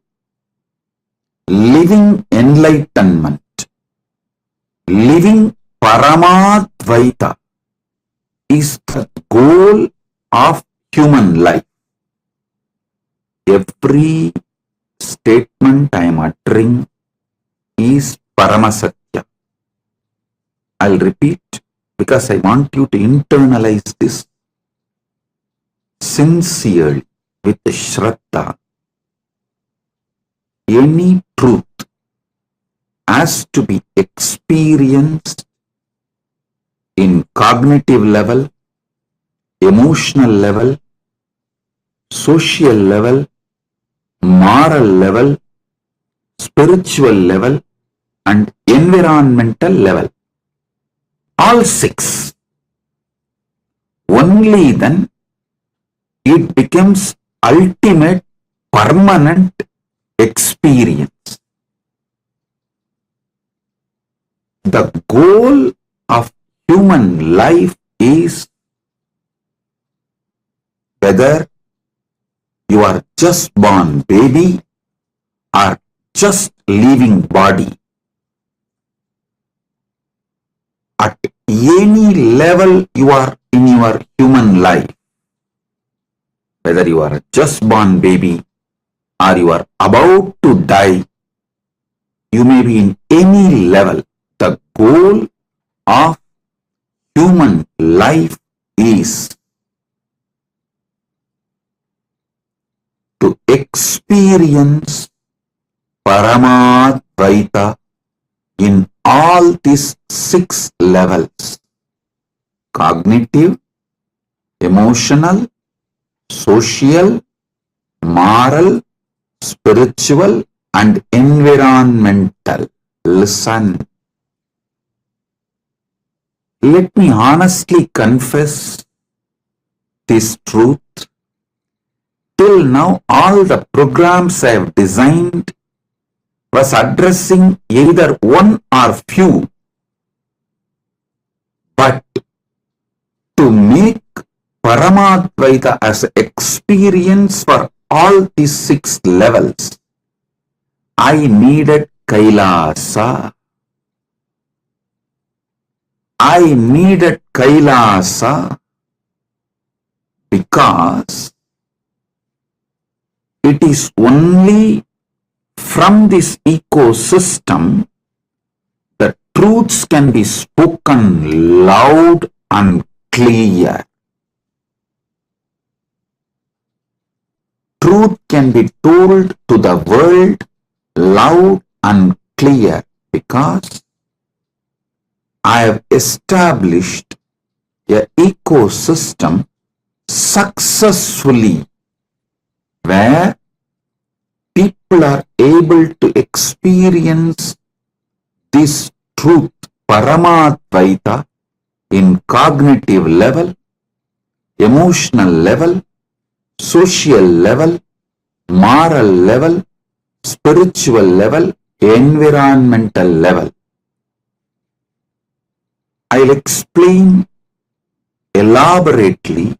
living enlightenment, living Paramadvaita is the goal of human life. Every statement I am uttering is Paramasatya. I'll repeat because I want you to internalize this sincerely with Shraddha. Any truth has to be experienced in cognitive level, emotional level, social level, moral level, spiritual level, and environmental level. All six. Only then it becomes ultimate, permanent experience. The goal of human life is whether you are just born baby or just living body. At any level you are in your human life, whether you are a just born baby or you are about to die, you may be in any level. The goal of human life is to experience Paramadvaita in all these six levels: cognitive, emotional, social, moral, spiritual, and environmental. Listen. Let me honestly confess this truth. Till now, all the programs I have designed was addressing either one or few. But to make Paramadvaita as an experience for all these six levels, I needed Kailasa. I needed Kailasa because it is only from this ecosystem the truths can be spoken loud and clear. Truth can be told to the world loud and clear because I have established an ecosystem successfully where people are able to experience this truth, Paramadvaita, in cognitive level, emotional level, social level, moral level, spiritual level, environmental level. I'll explain elaborately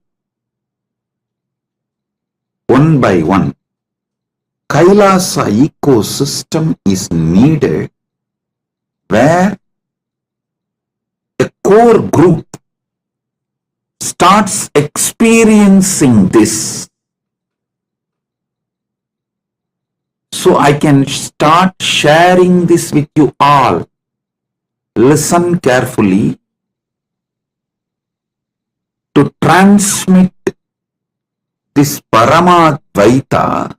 one by one. Kailasa ecosystem is needed where a core group starts experiencing this, so I can start sharing this with you all. Listen carefully. To transmit this Paramadvaita,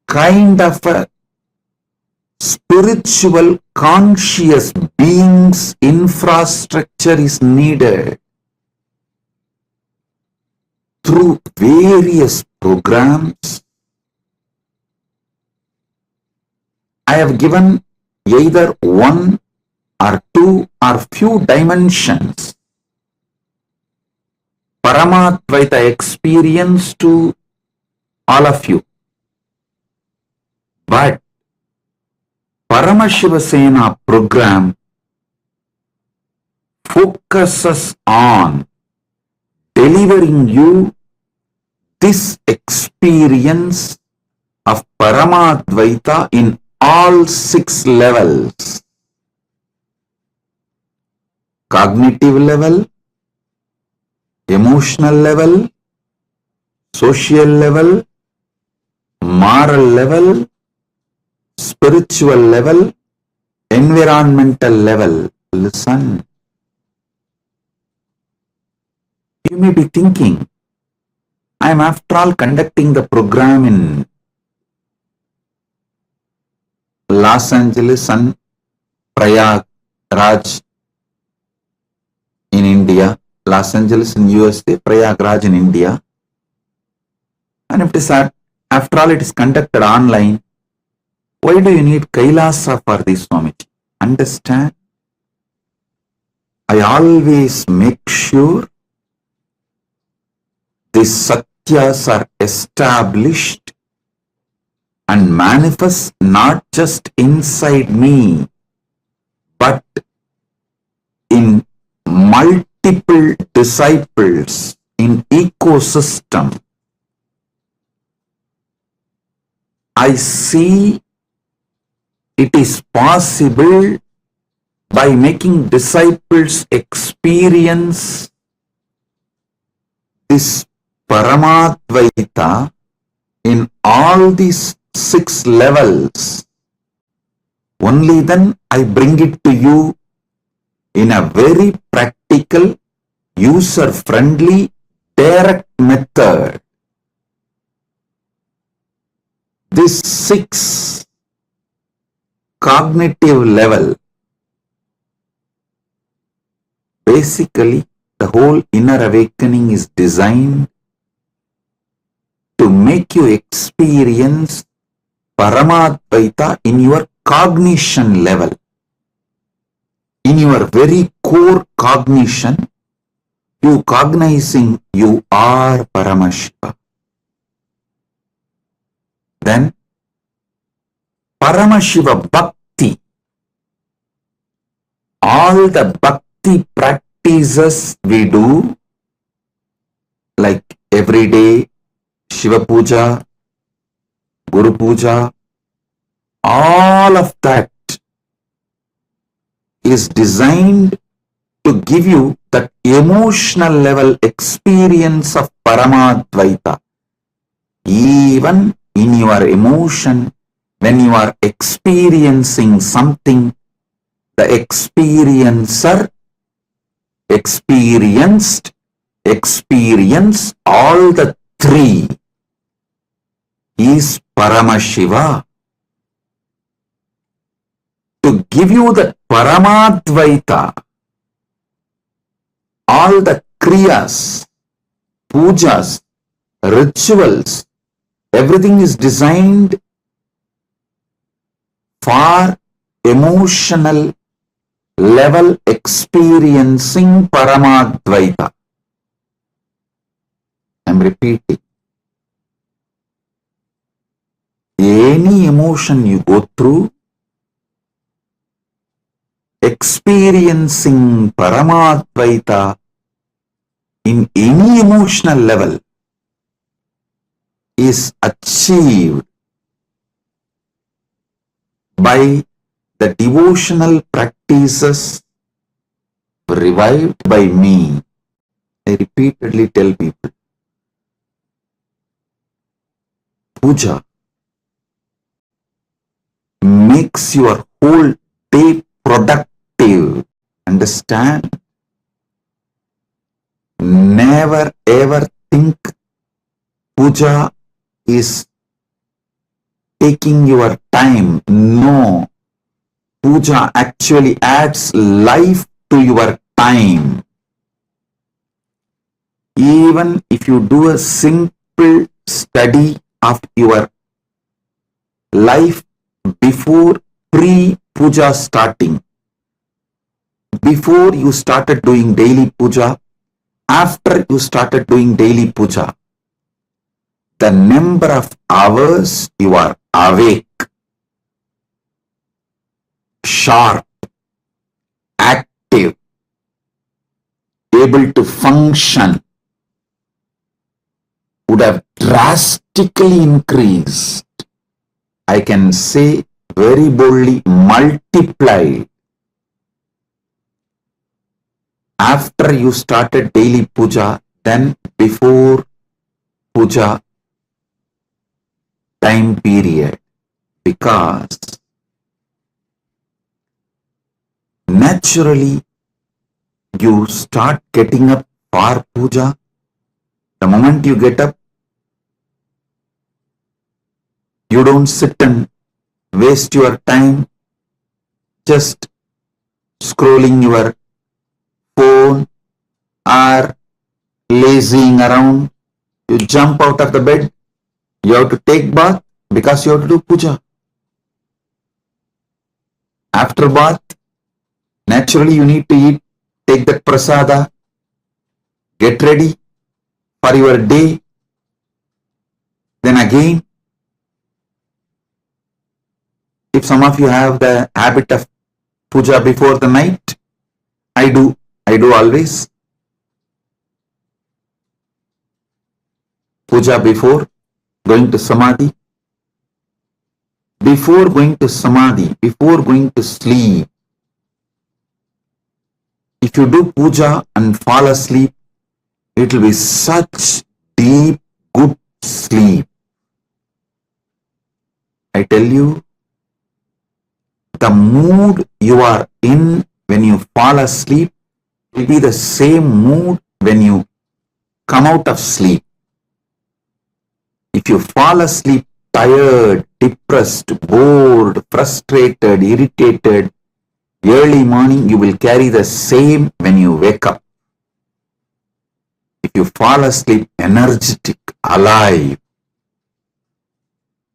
kind of a spiritual conscious being's infrastructure is needed through various programs. I have given either one or two or few dimensions Paramadvaita experience to all of you. But Paramashiva Sena program focuses on delivering you this experience of Paramadvaita in all 6 levels: cognitive level, emotional level, social level, moral level, spiritual level, environmental level. Listen. You may be thinking, I am after all conducting the program in Los Angeles and Prayagraj in India. Los Angeles in USA, Prayagraj in India. And if it is after all it is conducted online, why do you need Kailasa for this, Swamiji? Understand? I always make sure these satyas are established and manifest not just inside me, but in multiple disciples in ecosystem. I see it is possible by making disciples experience this Paramadvaita in all these 6 levels. Only then I bring it to you in a very practical, user-friendly, direct method. This 6 cognitive level, basically the whole inner awakening is designed to make you experience Paramadvaita in your cognition level. In your very core cognition, you cognizing you are Paramashiva. Then Paramashiva Bhakti, all the Bhakti practices we do, like every day Shiva Puja, Guru Puja, all of that is designed to give you that emotional level experience of Paramadvaita. Even in your emotion, when you are experiencing something, the experiencer experience all the 3 is Paramashiva. To give you the Paramadvaita, all the kriyas, pujas, rituals, everything is designed for emotional level experiencing Paramadvaita. I am repeating. Any emotion you go through, experiencing Paramadvaita in any emotional level is achieved by the devotional practices revived by me. I repeatedly tell people, puja makes your whole day productive. Understand? Never ever think puja is taking your time. No. Puja actually adds life to your time. Even if you do a simple study of your life before pre-puja starting, before you started doing daily puja, after you started doing daily puja, the number of hours you are awake, sharp, active, able to function would have drastically increased. I can say very boldly multiplied. After you started daily puja than before puja time period, because naturally you start getting up for puja. The moment you get up, you don't sit and waste your time just scrolling your phone or lazing around. You jump out of the bed, you have to take bath because you have to do puja. After bath, naturally you need to eat, take that prasada, get ready for your day. Then again, if some of you have the habit of puja before the night, I do always. Puja before going to samadhi. Before going to samadhi, before going to sleep, if you do puja and fall asleep, it will be such deep, good sleep. I tell you, the mood you are in when you fall asleep will be the same mood when you come out of sleep. If you fall asleep tired, depressed, bored, frustrated, irritated, early morning you will carry the same when you wake up. If you fall asleep energetic, alive,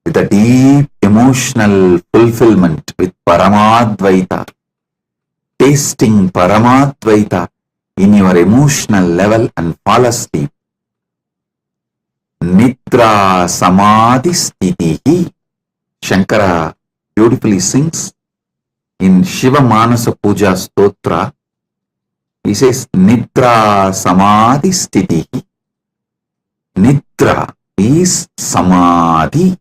with a deep emotional fulfillment with Paramadvaita, tasting Paramadvaita in your emotional level and fall asleep, Nidra Samadhi Sthitihi, Shankara beautifully sings in Shiva Manasa Puja Stotra. He says, Nidra Samadhi Sthitihi. Nidra is Samadhi.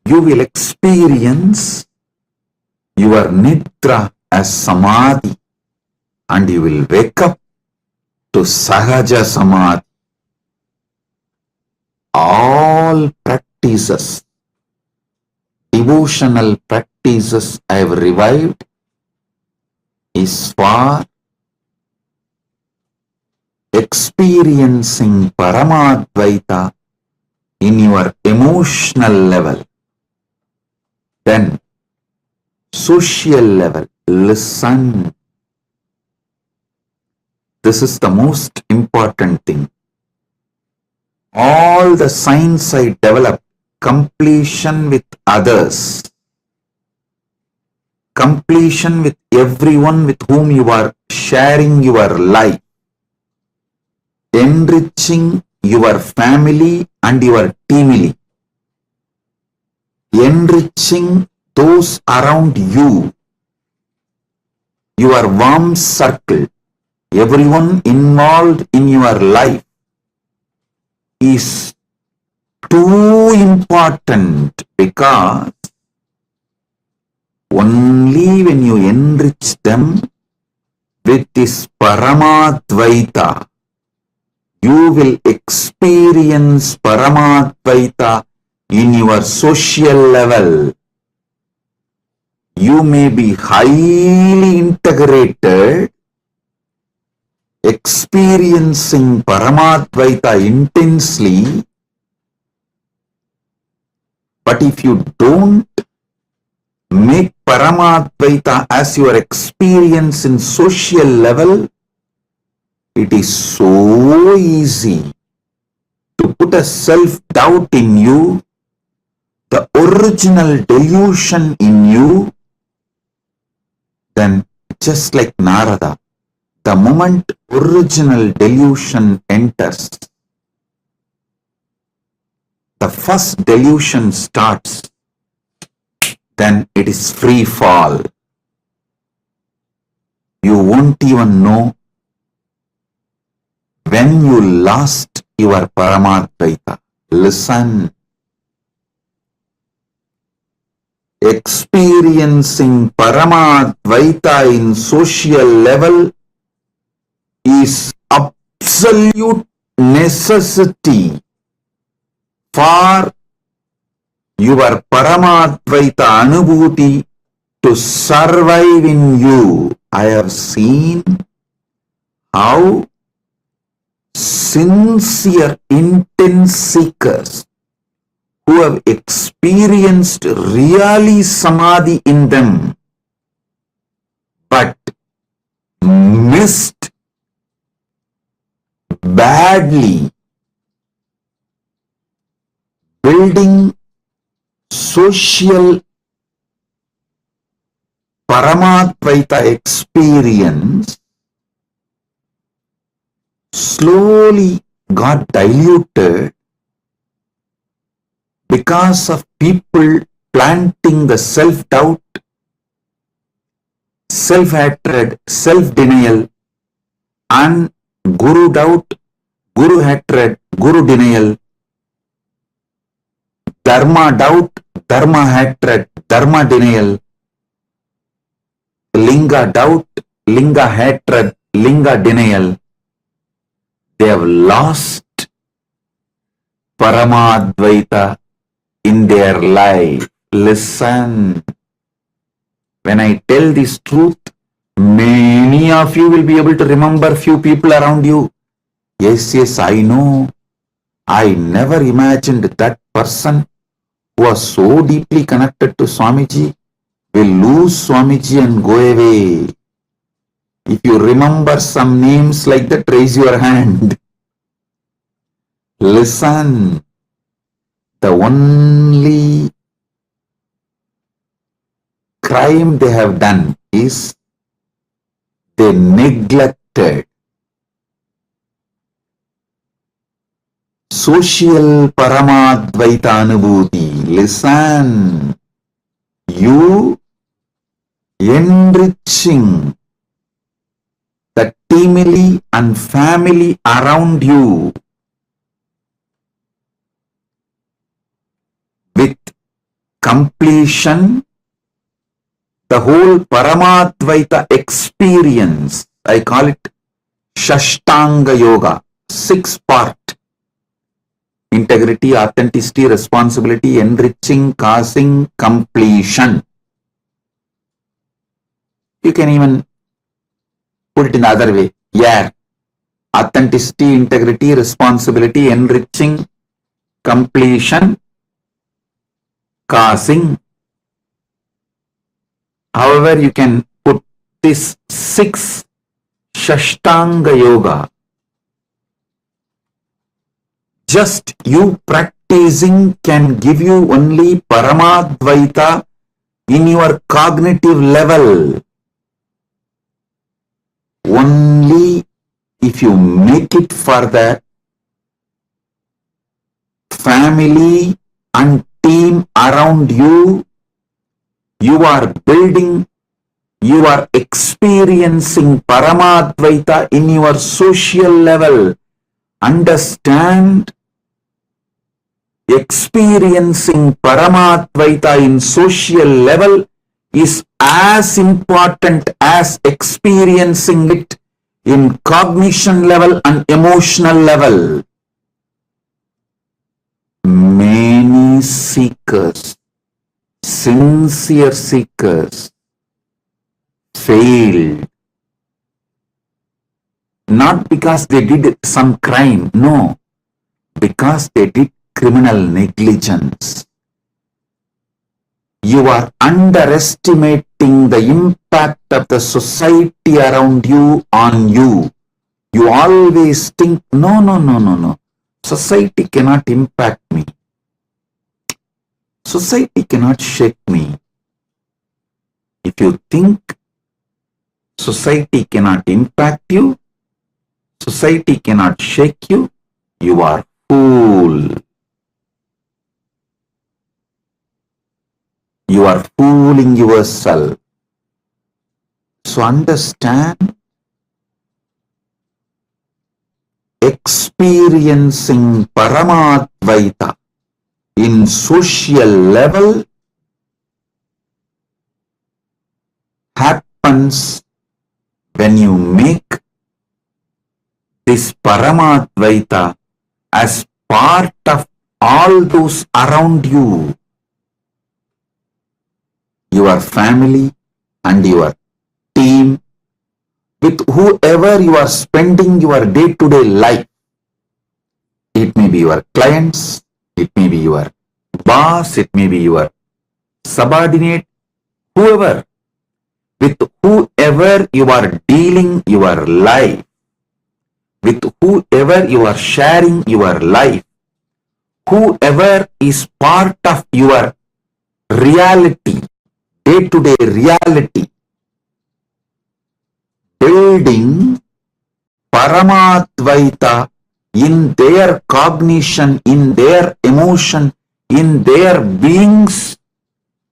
You will experience your Nidra as Samadhi and you will wake up to Sahaja Samadhi. All practices, devotional practices I have revived is for experiencing Paramadvaita in your emotional level. Then, social level, listen. This is the most important thing. All the signs I developed, completion with others, completion with everyone with whom you are sharing your life, enriching your family and your teamily, enriching those around you, your warm circle, everyone involved in your life is too important, because Only when you enrich them with this Paramadvaita, you will experience Paramadvaita in your social level. You may be highly integrated, experiencing Paramadvaita intensely, but if you don't make Paramadvaita as your experience in social level, it is so easy to put a self-doubt in you, the original delusion in you. Then just like Narada, the moment original delusion enters, the first delusion starts, then it is free fall. You won't even know when you lost your Paramadvaita. Listen. Experiencing Paramadvaita in social level is absolute necessity for your Paramadvaita Anubhuti to survive in you. I have seen how sincere, intense seekers who have experienced really samadhi in them, but missed badly building social Paramadvaita experience, slowly got diluted because of people planting the self-doubt, self-hatred, self-denial, and guru doubt, guru hatred, guru denial, dharma doubt, dharma hatred, dharma denial, linga doubt, linga hatred, linga denial. They have lost Paramadvaita in their life. Listen. When I tell this truth, many of you will be able to remember few people around you. Yes, I know. I never imagined that person who was so deeply connected to Swamiji will lose Swamiji and go away. If you remember some names like that, raise your hand. Listen. The only crime they have done is they neglected social Paramadvaita Anubhuti. Listen. You enriching the family and family around you with completion, the whole Paramadvaita experience, I call it Shashtanga Yoga, 6-part. Integrity, authenticity, responsibility, enriching, causing, completion. You can even put it in the other way. Yeah. Authenticity, integrity, responsibility, enriching, completion, causing. However, you can put this 6 Shashtanga Yoga. Just you practicing can give you only Paramadvaita in your cognitive level. Only if you make it for the family and team around you, you are building, you are experiencing Paramadvaita in your social level. Understand, experiencing Paramadvaita in social level is as important as experiencing it in cognition level and emotional level. Many seekers, sincere seekers, failed. Not because they did some crime, no, because they did criminal negligence. You are underestimating the impact of the society around you on you. You always think, no. Society cannot impact me. Society cannot shake me. If you think society cannot impact you, society cannot shake you, you are fool. You are fooling yourself. So understand, experiencing Paramadvaita in social level happens when you make this Paramadvaita as part of all those around you, your family and your team, with whoever you are spending your day-to-day life. It may be your clients, it may be your boss, it may be your subordinate, whoever. With whoever you are dealing your life, with whoever you are sharing your life, whoever is part of your reality, day-to-day reality, building Paramadvaita in their cognition, in their emotion, in their beings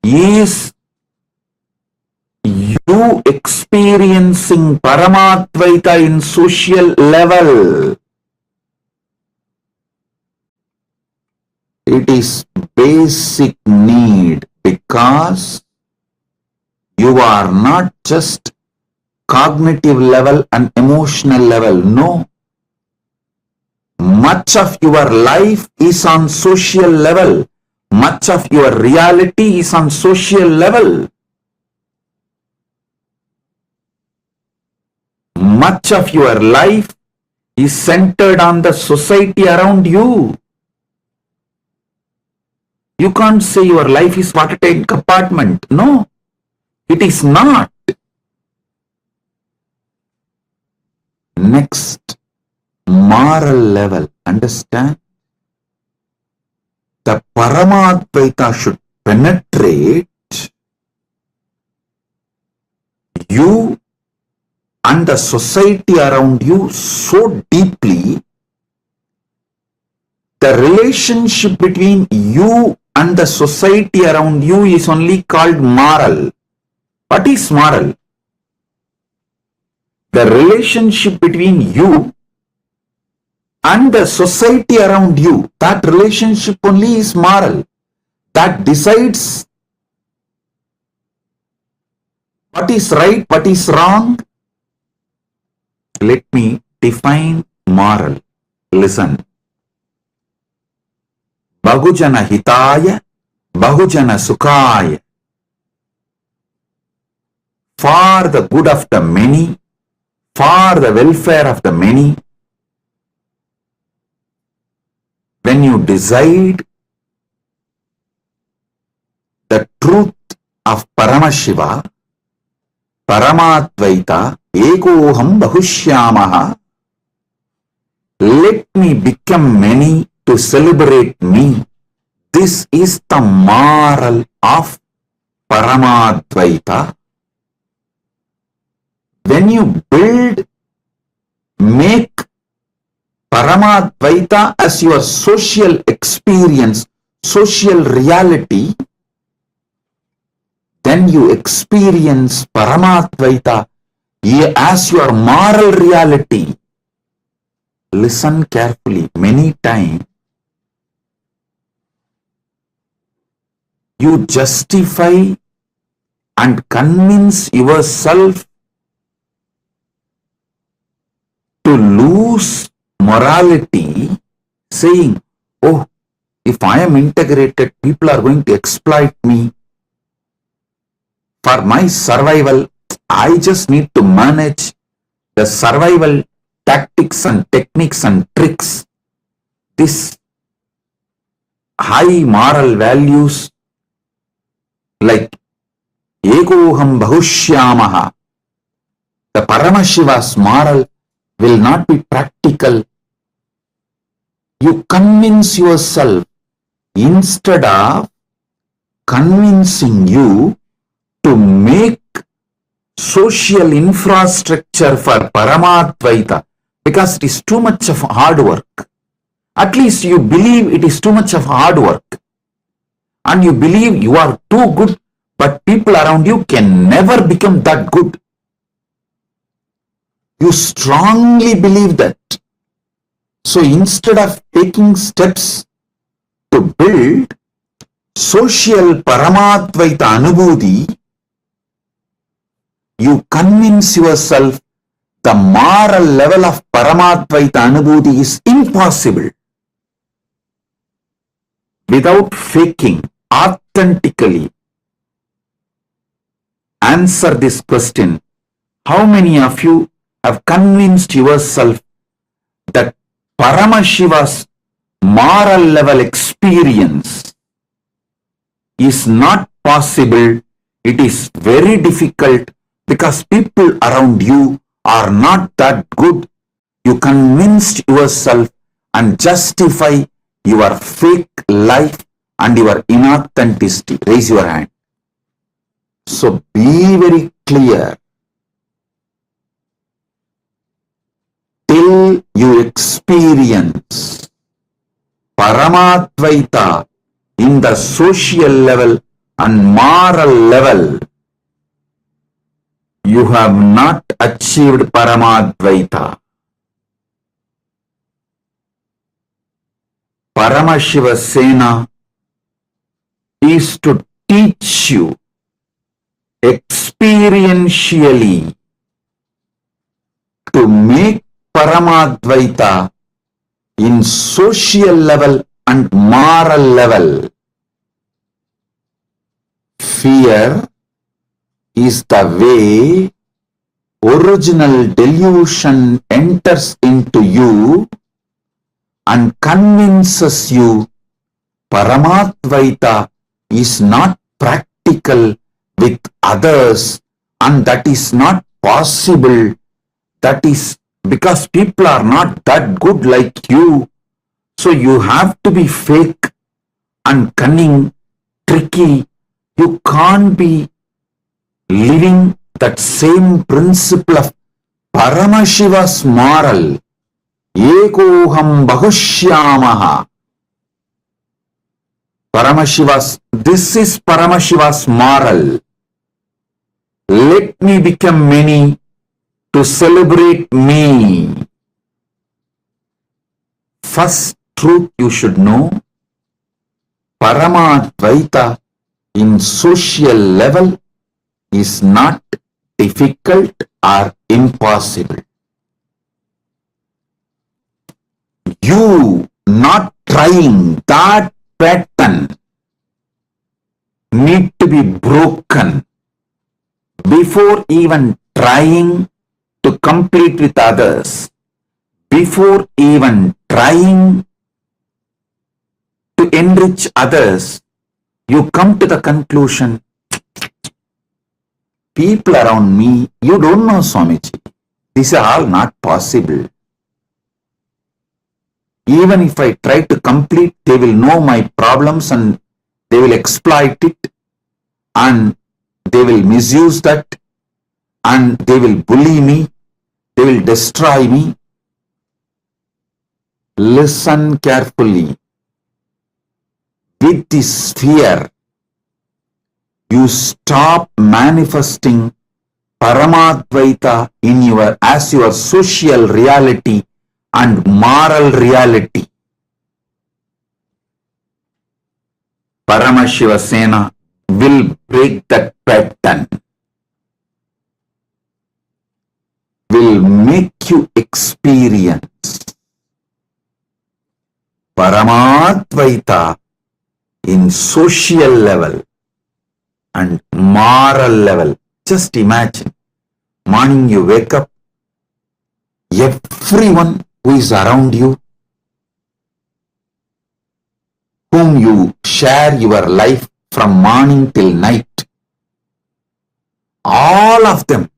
is you experiencing Paramadvaita in social level. It is basic need because you are not just cognitive level and emotional level. No. Much of your life is on social level. Much of your reality is on social level. Much of your life is centered on the society around you. You can't say your life is watertight compartment. No, it is not. Next, moral level. Understand? The Paramadvaita should penetrate you and the society around you so deeply. The relationship between you and the society around you is only called moral. What is moral? The relationship between you and the society around you, that relationship only is moral. That decides what is right, what is wrong. Let me define moral. Listen. Bahujana hitaya, bahujana sukhaya. For the good of the many, for the welfare of the many. When you decide the truth of Paramashiva, Paramadvaita, Ekoham Bahushyamaha, let me become many to celebrate me. This is the moral of Paramadvaita. When you build, make Paramadvaita as your social experience, social reality, then you experience Paramadvaita as your moral reality. Listen carefully. Many times you justify and convince yourself to lose morality, saying, oh, if I am integrated, people are going to exploit me. For my survival, I just need to manage the survival tactics and techniques and tricks. This high moral values like Egoham Bahushyamaha, the Paramashiva's moral will not be practical. You convince yourself instead of convincing you to make social infrastructure for Paramadvaita, because it is too much of hard work. At least you believe it is too much of hard work, and you believe you are too good, but people around you can never become that good. You strongly believe that. So instead of taking steps to build social Paramadvaita Anubhuti, you convince yourself the moral level of Paramadvaita Anubhuti is impossible. Without faking, authentically answer this question. How many of you have convinced yourself that Paramashiva's moral level experience is not possible? It is very difficult because people around you are not that good. You convinced yourself and justify your fake life and your inauthenticity. Raise your hand. So be very clear. Till you experience Paramadvaita in the social level and moral level, you have not achieved Paramadvaita. Paramashiva Sena is to teach you experientially to make Paramadvaita in social level and moral level. Fear is the way original delusion enters into you and convinces you Paramadvaita is not practical with others, and that is not possible. That is because people are not that good like you. So you have to be fake and cunning, tricky. You can't be living that same principle of Paramashiva's moral. Ekoham Bahushyamaha. This is Paramashiva's moral. Let me become many to celebrate me. First truth you should know, Paramadvaita in social level is not difficult or impossible. You not trying that pattern need to be broken before even trying to compete with others, before even trying to enrich others. You come to the conclusion, people around me, you don't know Swamiji. These are all not possible. Even if I try to complete, they will know my problems and they will exploit it and they will misuse that and they will bully me, they will destroy me. Listen carefully. With this fear, you stop manifesting Paramadvaita in as your social reality and moral reality. Paramashiva Sena will break that pattern, will make you experience Paramadvaita in social level and moral level. Just imagine, morning you wake up, everyone who is around you, whom you share your life from morning till night, all of them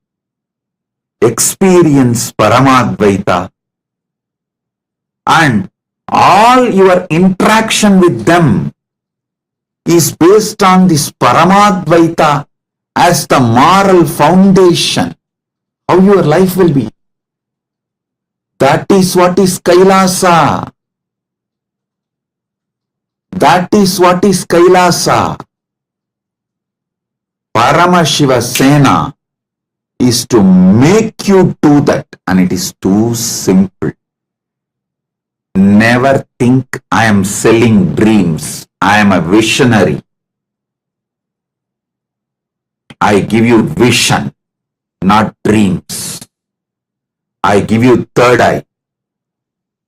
experience Paramadvaita, and all your interaction with them is based on this Paramadvaita as the moral foundation. How your life will be. That is what is Kailasa. That is what is Kailasa. Paramashiva sena is to make you do that, and it is too simple. Never think I am selling dreams. I am a visionary. I give you vision, not dreams. I give you third eye.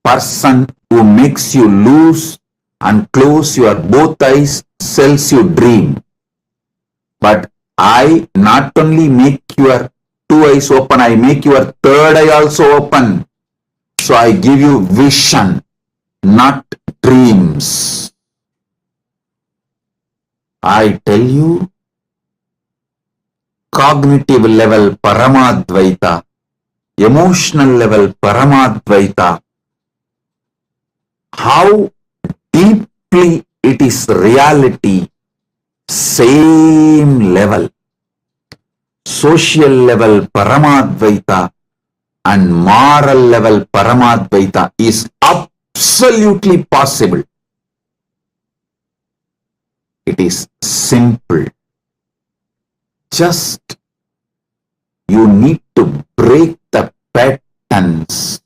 Person who makes you lose and close your both eyes sells you dream. But I not only make your two eyes open, I make your third eye also open. So I give you vision, not dreams. I tell you, cognitive level Paramadvaita, emotional level Paramadvaita, how deeply it is reality, same level. Social level Paramadvaita and moral level Paramadvaita is absolutely possible. It is simple. Just you need to break the patterns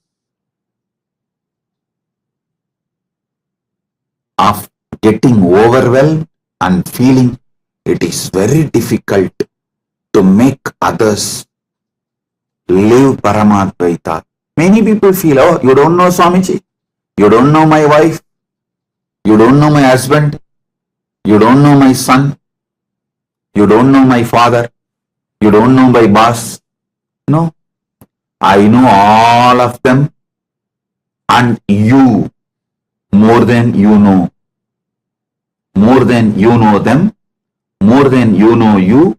of getting overwhelmed and feeling it is very difficult to make others live Paramadvaita. Many people feel, oh, you don't know Swamiji, you don't know my wife, you don't know my husband, you don't know my son, you don't know my father, you don't know my boss. No, I know all of them, and you more than you know. More than you know them, more than you know you,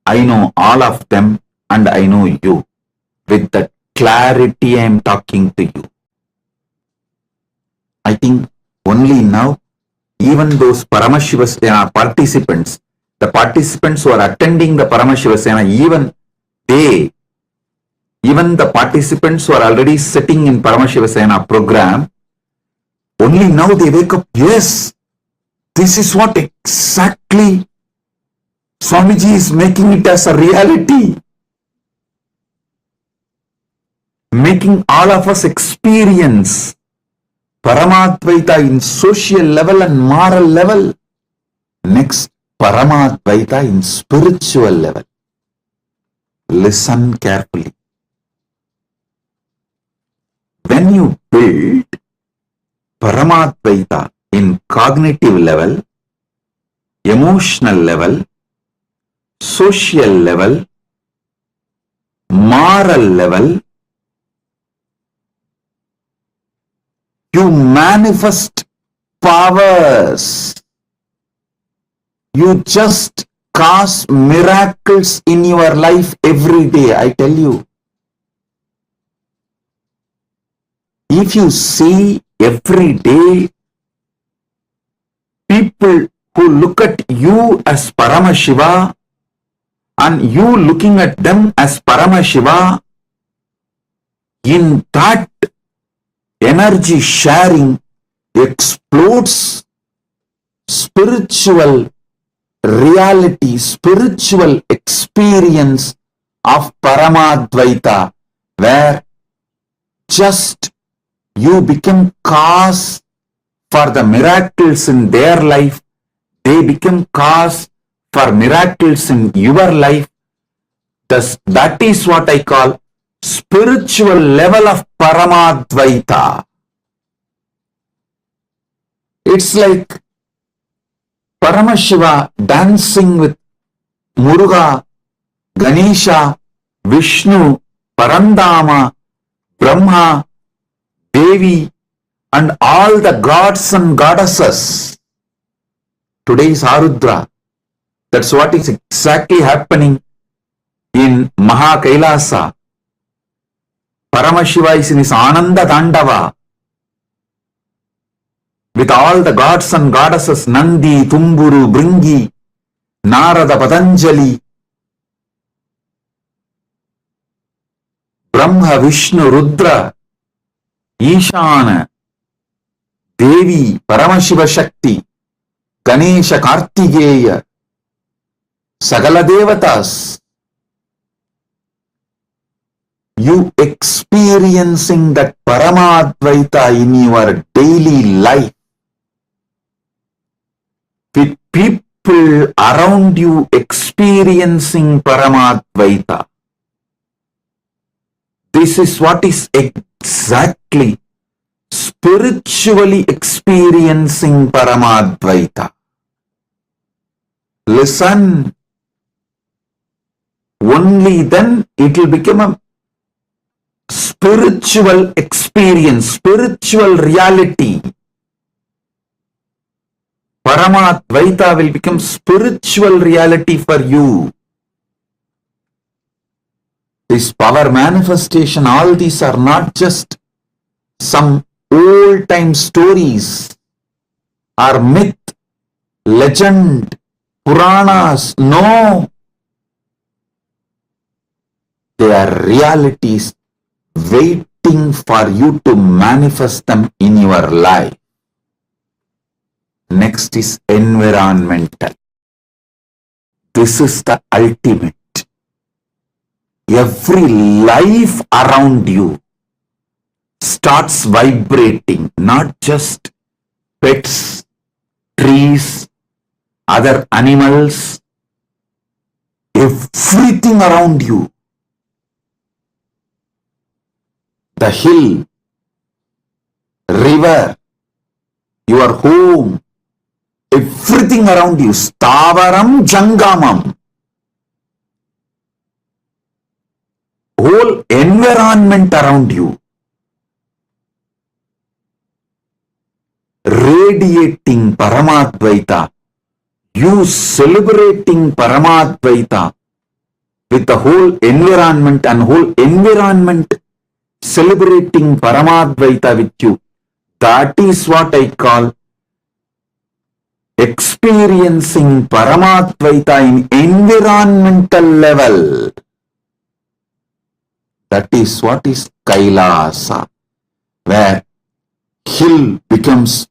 I know all of them and I know you. With that clarity I am talking to you. I think only now, even those Paramashiva sena participants, the participants who are attending the Paramashiva sena, even the participants who are already sitting in Paramashiva sena program, only now they wake up, yes, this is what exactly Swamiji is making it as a reality. Making all of us experience Paramadvaita in social level and moral level. Next, Paramadvaita in spiritual level. Listen carefully. When you build Paramadvaita in cognitive level, emotional level, social level, moral level, you manifest powers. You just cause miracles in your life every day, I tell you. If you see every day people who look at you as Paramashiva and you looking at them as Paramashiva, in that energy sharing explodes spiritual reality, spiritual experience of Paramadvaita, where just you become cause for the miracles in their life, they become cause for miracles in your life, that is what I call spiritual level of Paramadvaita. It's like Paramashiva dancing with Muruga, Ganesha, Vishnu, Parandama, Brahma, Devi, and all the gods and goddesses. Today is Arudra. That's what is exactly happening in Maha Kailasa. Paramashiva is in his Ananda Dandava with all the gods and goddesses, Nandi, Tumburu, Bringi, Narada, Patanjali, Brahma, Vishnu, Rudra, Ishana, Devi, Paramashiva Shakti, Ganesha, Kartikeya, Sagala Devatas. You experiencing that Paramadvaita in your daily life with people around you experiencing Paramadvaita. This is what is exactly spiritually experiencing Paramadvaita. Listen. Only then it will become a spiritual experience, spiritual reality. Paramadvaita will become spiritual reality for you. This power manifestation, all these are not just some old-time stories or myth, legend, Puranas. No. They are realities waiting for you to manifest them in your life. Next is environmental. This is the ultimate. Every life around you starts vibrating, not just pets, trees, other animals, everything around you. The hill, river, your home, everything around you, Stavaram Jangamam. Whole environment around you, radiating Paramadvaita, you celebrating Paramadvaita with the whole environment and whole environment celebrating Paramadvaita with you. That is what I call experiencing Paramadvaita in environmental level. That is what is Kailasa, where hill becomes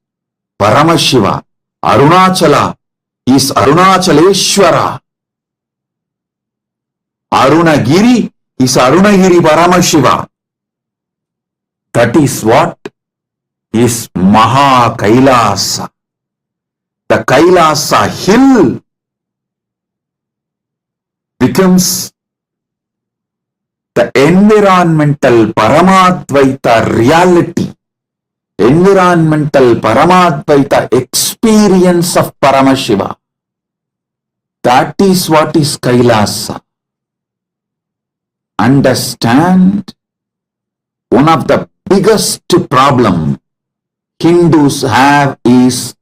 Paramashiva, Arunachala is Arunachaleshwara, Arunagiri is Arunagiri Paramashiva. That is what is Maha Kailasa. The Kailasa hill becomes the environmental Paramadvaita reality, environmental Paramadvaita experience of Paramashiva. That is what is Kailasa. Understand, one of the biggest problem Hindus have is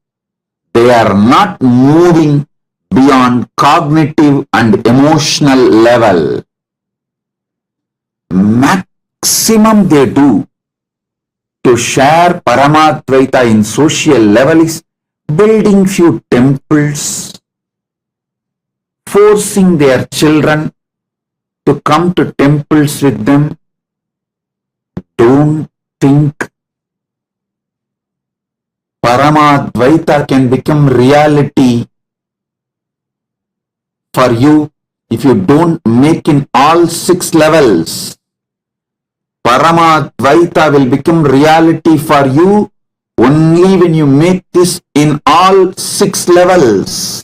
they are not moving beyond cognitive and emotional level. Maximum they do to share Paramadvaita in social level is building few temples, forcing their children to come to temples with them. Don't think Paramadvaita can become reality for you if you don't make in all 6 levels. Paramadvaita will become reality for you only when you make this in all 6 levels.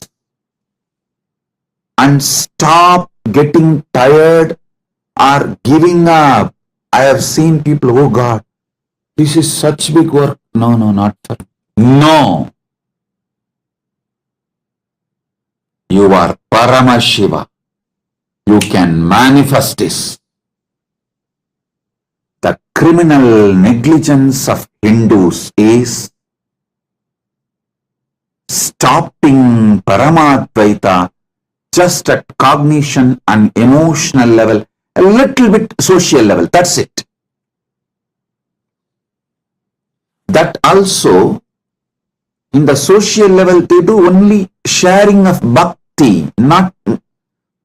and stop getting tired or giving up. I have seen people, oh God, this is such big work. No, not for me. No. You are Paramashiva. You can manifest this. The criminal negligence of Hindus is stopping Paramadvaita just at cognition and emotional level, a little bit social level. That's it. That also, in the social level, they do only sharing of bhakti, not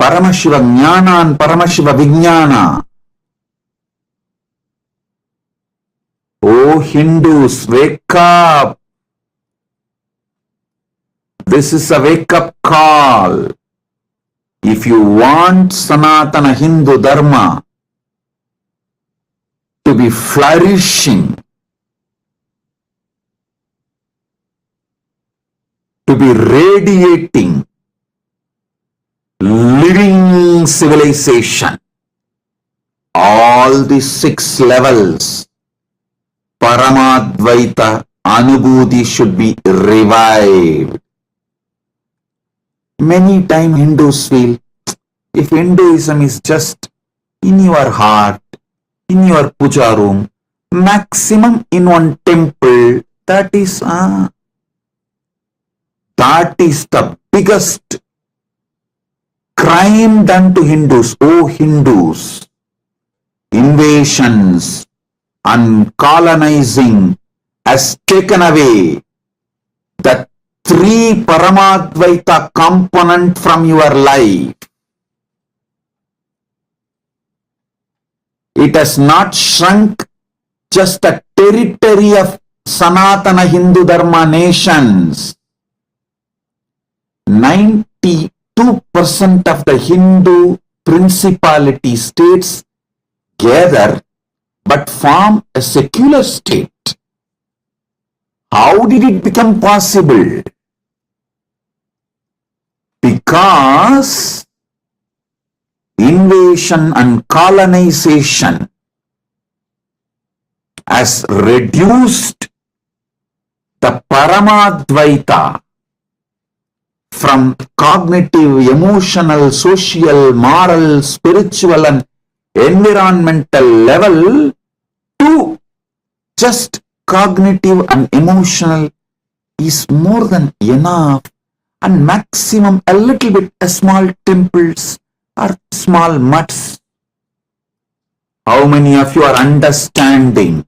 Paramashiva Jnana and Paramashiva Vijnana. Oh Hindus, wake up. This is a wake-up call. If you want Sanatana Hindu Dharma to be flourishing, to be radiating, living civilization, all the 6 levels, Paramadvaita Anubhuti should be revived. Many times Hindus feel, if Hinduism is just in your heart, in your puja room, maximum in one temple, that is the biggest crime done to Hindus. Oh Hindus, invasions and colonizing has taken away the 3 Paramadvaita component from your life. It has not shrunk just the territory of Sanatana Hindu Dharma nations. 92% of the Hindu principality states gather but form a secular state. How did it become possible? Because invasion and colonization has reduced the Paramadvaita from cognitive, emotional, social, moral, spiritual and environmental level to just cognitive and emotional is more than enough, and maximum a little bit small temples or small mutts. How many of you are understanding?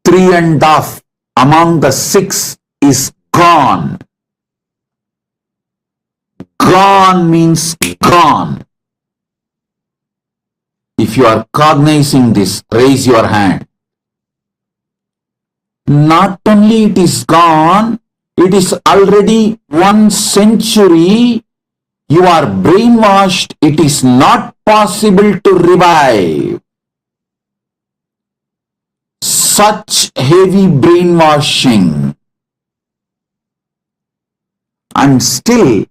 3.5 among the 6 is gone. Gone means gone. If you are cognizing this, raise your hand. Not only it is gone, it is already 1 century. You are brainwashed. It is not possible to revive. Such heavy brainwashing. And still,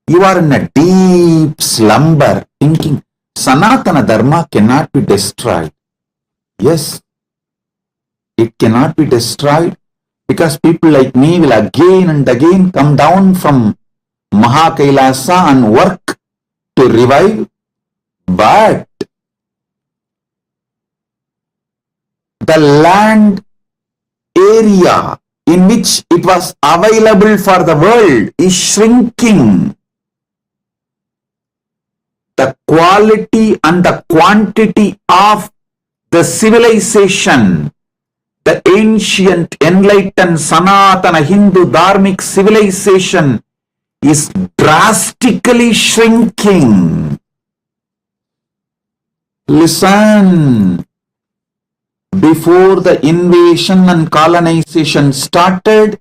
you are in a deep slumber thinking, Sanatana Dharma cannot be destroyed. Yes, it cannot be destroyed because people like me will again and again come down from Mahakailasa and work to revive. But the land area in which it was available for the world is shrinking. The quality and the quantity of the civilization, the ancient, enlightened, Sanatana Hindu Dharmic civilization is drastically shrinking. Listen, before the invasion and colonization started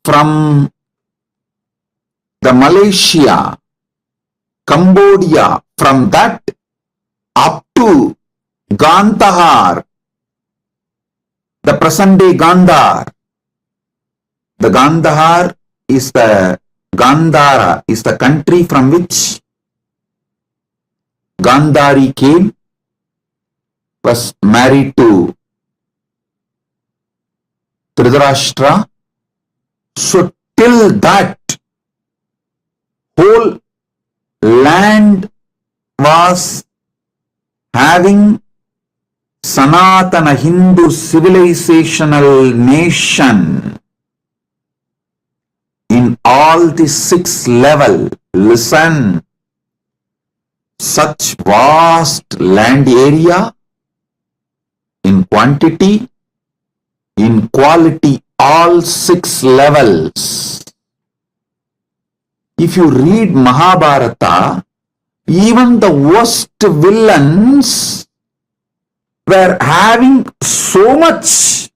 from the Malaysia, Cambodia, from that up to Gandhar, the present day Gandhar. The Gandhar is the Gandhara is the country from which Gandhari came, was married to Dhritarashtra. So till that, whole land was having Sanatana Hindu civilizational nation in all the 6 levels. Listen, such vast land area, in quantity, in quality, all 6 levels. If you read Mahabharata, even the worst villains were having so much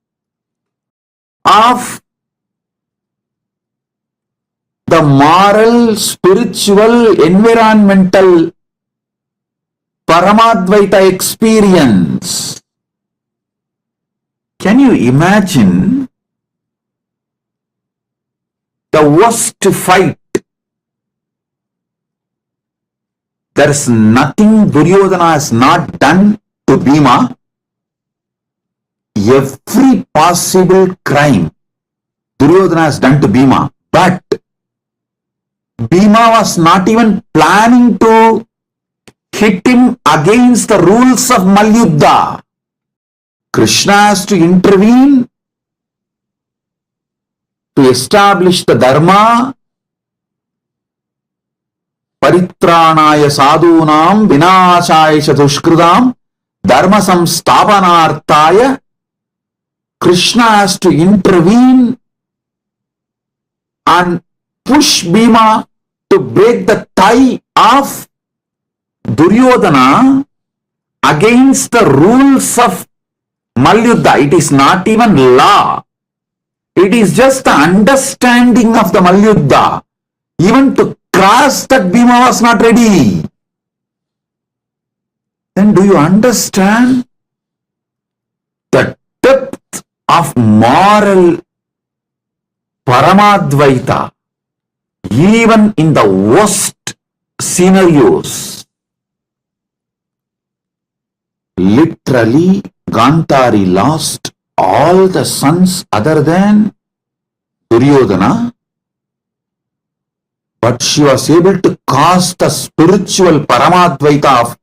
of the moral, spiritual, environmental Paramadvaita experience. Can you imagine the worst fight? There is nothing Duryodhana has not done to Bhima. Every possible crime Duryodhana has done to Bhima, but Bhima was not even planning to hit him against the rules of Malyuddha. Krishna has to intervene to establish the Dharma. Paritranaya sadhunam vinashaya dushkritam dharma samsthapanarthaya. Krishna has to intervene and push Bhima to break the tie of Duryodhana against the rules of Malyuddha. It is not even law. It is just the understanding of the Malyuddha. Even to cross that, Bhima was not ready. Then do you understand the depth of moral Paramadvaita even in the worst scenarios? Literally, Gandhari lost all the sons other than Duryodhana, but she was able to cause the spiritual Paramadvaita of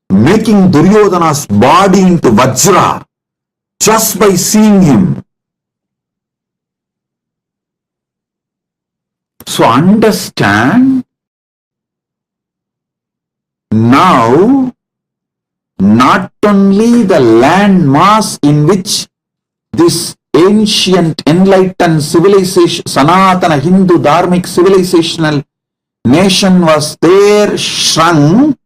making Duryodhana's body into Vajra just by seeing him. So understand, now not only the land mass in which this ancient enlightened civilization, Sanatana Hindu Dharmic civilizational nation was there, shrunk,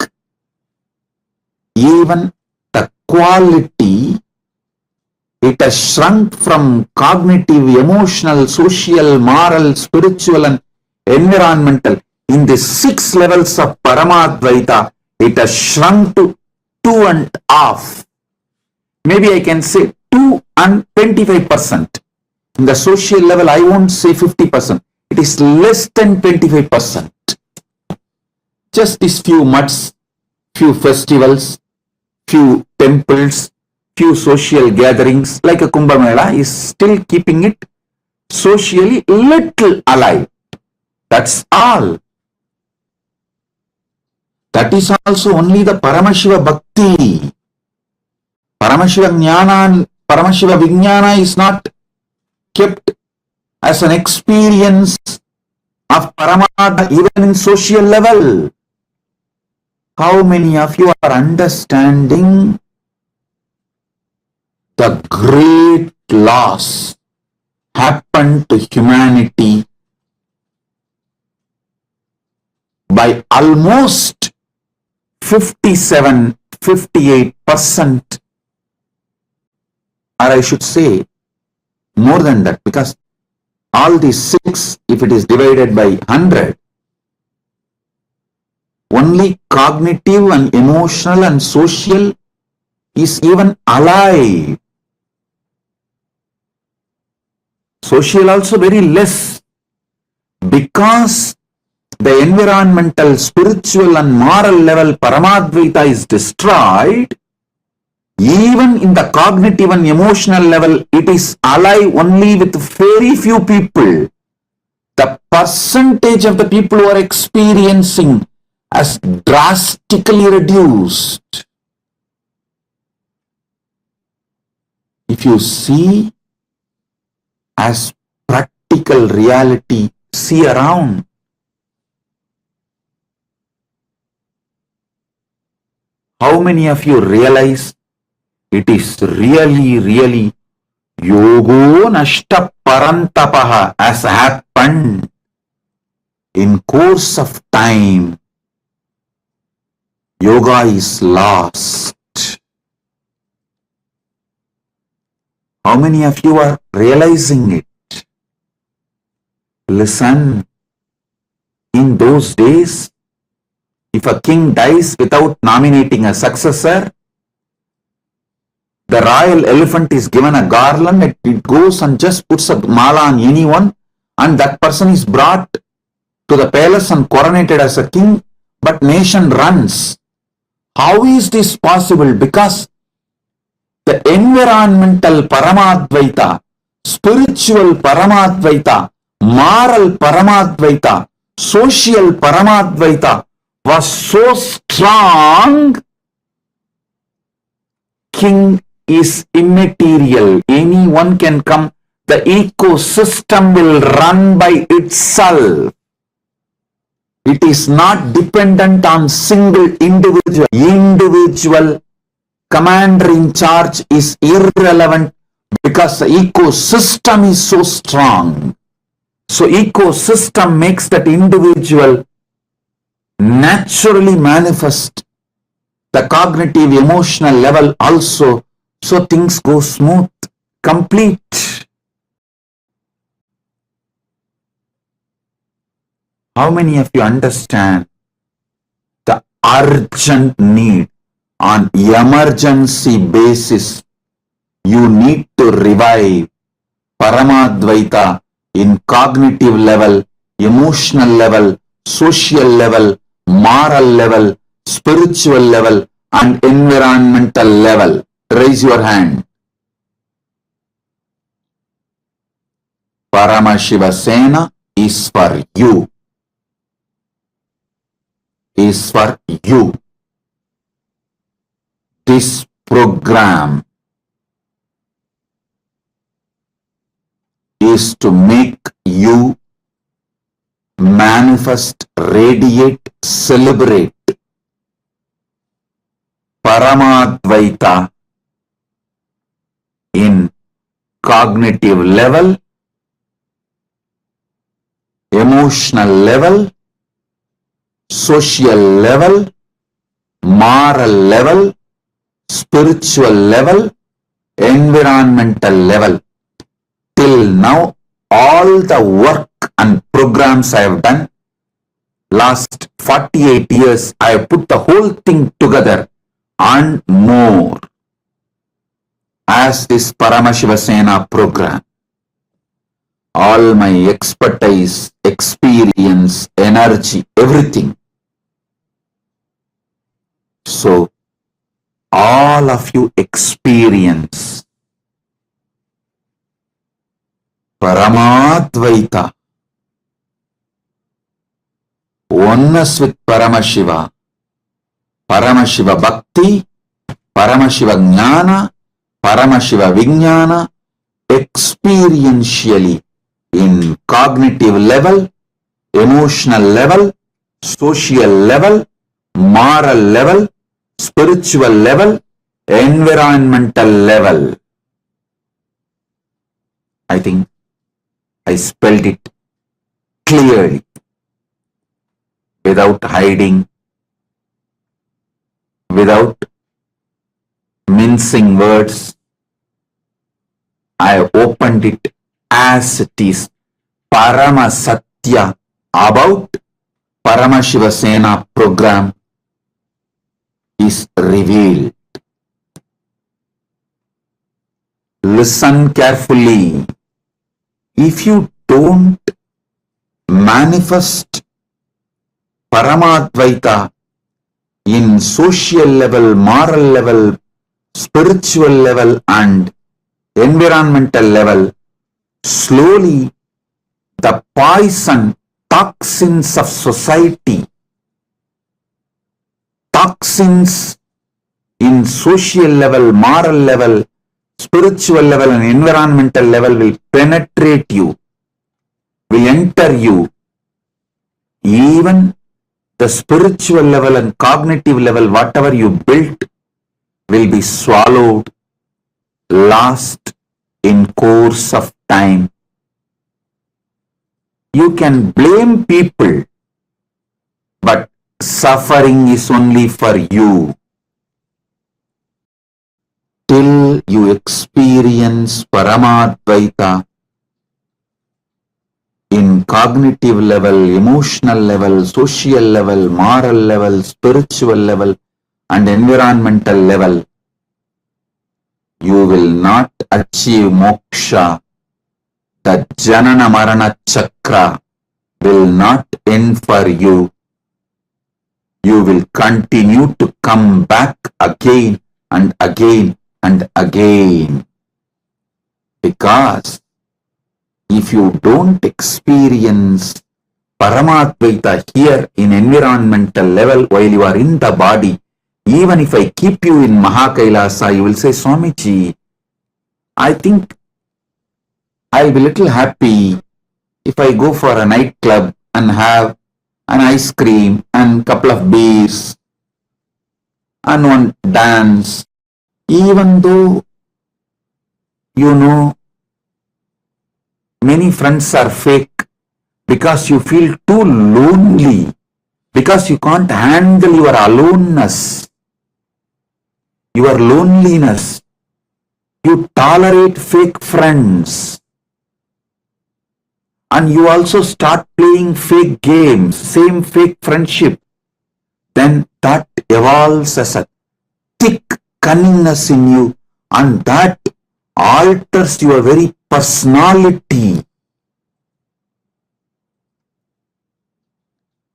even the quality, it has shrunk from cognitive, emotional, social, moral, spiritual and environmental. In the 6 levels of Paramadvaita, it has shrunk to 2.5. Maybe I can say 2 and 25%. In the social level, I won't say 50%. It is less than 25%. Just these few mutts, few festivals, few temples, few social gatherings like a Kumbh Mela is still keeping it socially little alive. That's all. That is also only the Paramashiva Bhakti. Paramashiva Jnana, Paramashiva Vijnana is not kept as an experience of Paramatma even in social level. How many of you are understanding the great loss happened to humanity by almost 58%, or I should say more than that, because all these 6, if it is divided by 100, only cognitive and emotional and social is even alive. Social also very less. Because the environmental, spiritual and moral level Paramadvaita is destroyed, even in the cognitive and emotional level, it is alive only with very few people. The percentage of the people who are experiencing has drastically reduced. If you see as practical reality, see around. How many of you realize it is really yogo nashta parantapaha has happened in course of time? Yoga is lost. How many of you are realizing it? Listen, in those days, if a king dies without nominating a successor, the royal elephant is given a garland, it goes and just puts a mala on anyone, and that person is brought to the palace and coronated as a king, but nation runs. How is this possible? Because the environmental Paramadvaita, spiritual Paramadvaita, moral Paramadvaita, social Paramadvaita was so strong. King is immaterial. Anyone can come. The ecosystem will run by itself. It is not dependent on single individual. Individual commander in charge is irrelevant because the ecosystem is so strong. So ecosystem makes that individual naturally manifest the cognitive emotional level also, so things go smooth, complete. How many of you understand the urgent need on emergency basis? You need to revive Paramadvaita in cognitive level, emotional level, social level, moral level, spiritual level and environmental level. Raise your hand. Paramashiva Sena is for you. Is for you. This program is to make you manifest, radiate, celebrate Paramadvaita in cognitive level, emotional level, social level, moral level, spiritual level, environmental level. Till now, all the work and programs I have done, last 48 years, I have put the whole thing together and more as this Paramashiva Sena program. All my expertise, experience, energy, everything. So, all of you experience Paramadvaita, oneness with Paramashiva, Paramashiva Bhakti, Paramashiva Jnana, Paramashiva Vijnana, experientially in cognitive level, emotional level, social level, moral level, spiritual level, environmental level. I think I spelled it clearly, without hiding, without mincing words. I opened it as it is. Parama Satya about Paramashiva Sena program is revealed. Listen carefully. If you don't manifest Paramadvaita in social level, moral level, spiritual level and environmental level, slowly the poison, toxins of society, toxins in social level, moral level, spiritual level and environmental level will penetrate you, will enter you. Even the spiritual level and cognitive level, whatever you built, will be swallowed, lost in course of time. You can blame people, but suffering is only for you. Till you experience Paramadvaita in cognitive level, emotional level, social level, moral level, spiritual level and environmental level, you will not achieve moksha. The Janana Marana Chakra will not end for you. You will continue to come back again and again and again. Because if you don't experience Paramadvaita here in environmental level while you are in the body, even if I keep you in Mahakailasa, you will say, Swamiji, I think I'll be little happy if I go for a nightclub and have an ice cream and couple of beers and one dance, even though you know many friends are fake, because you feel too lonely, because you can't handle your aloneness, your loneliness. You tolerate fake friends. And you also start playing fake games, same fake friendship. Then that evolves as a thick cunningness in you, and that alters your very personality.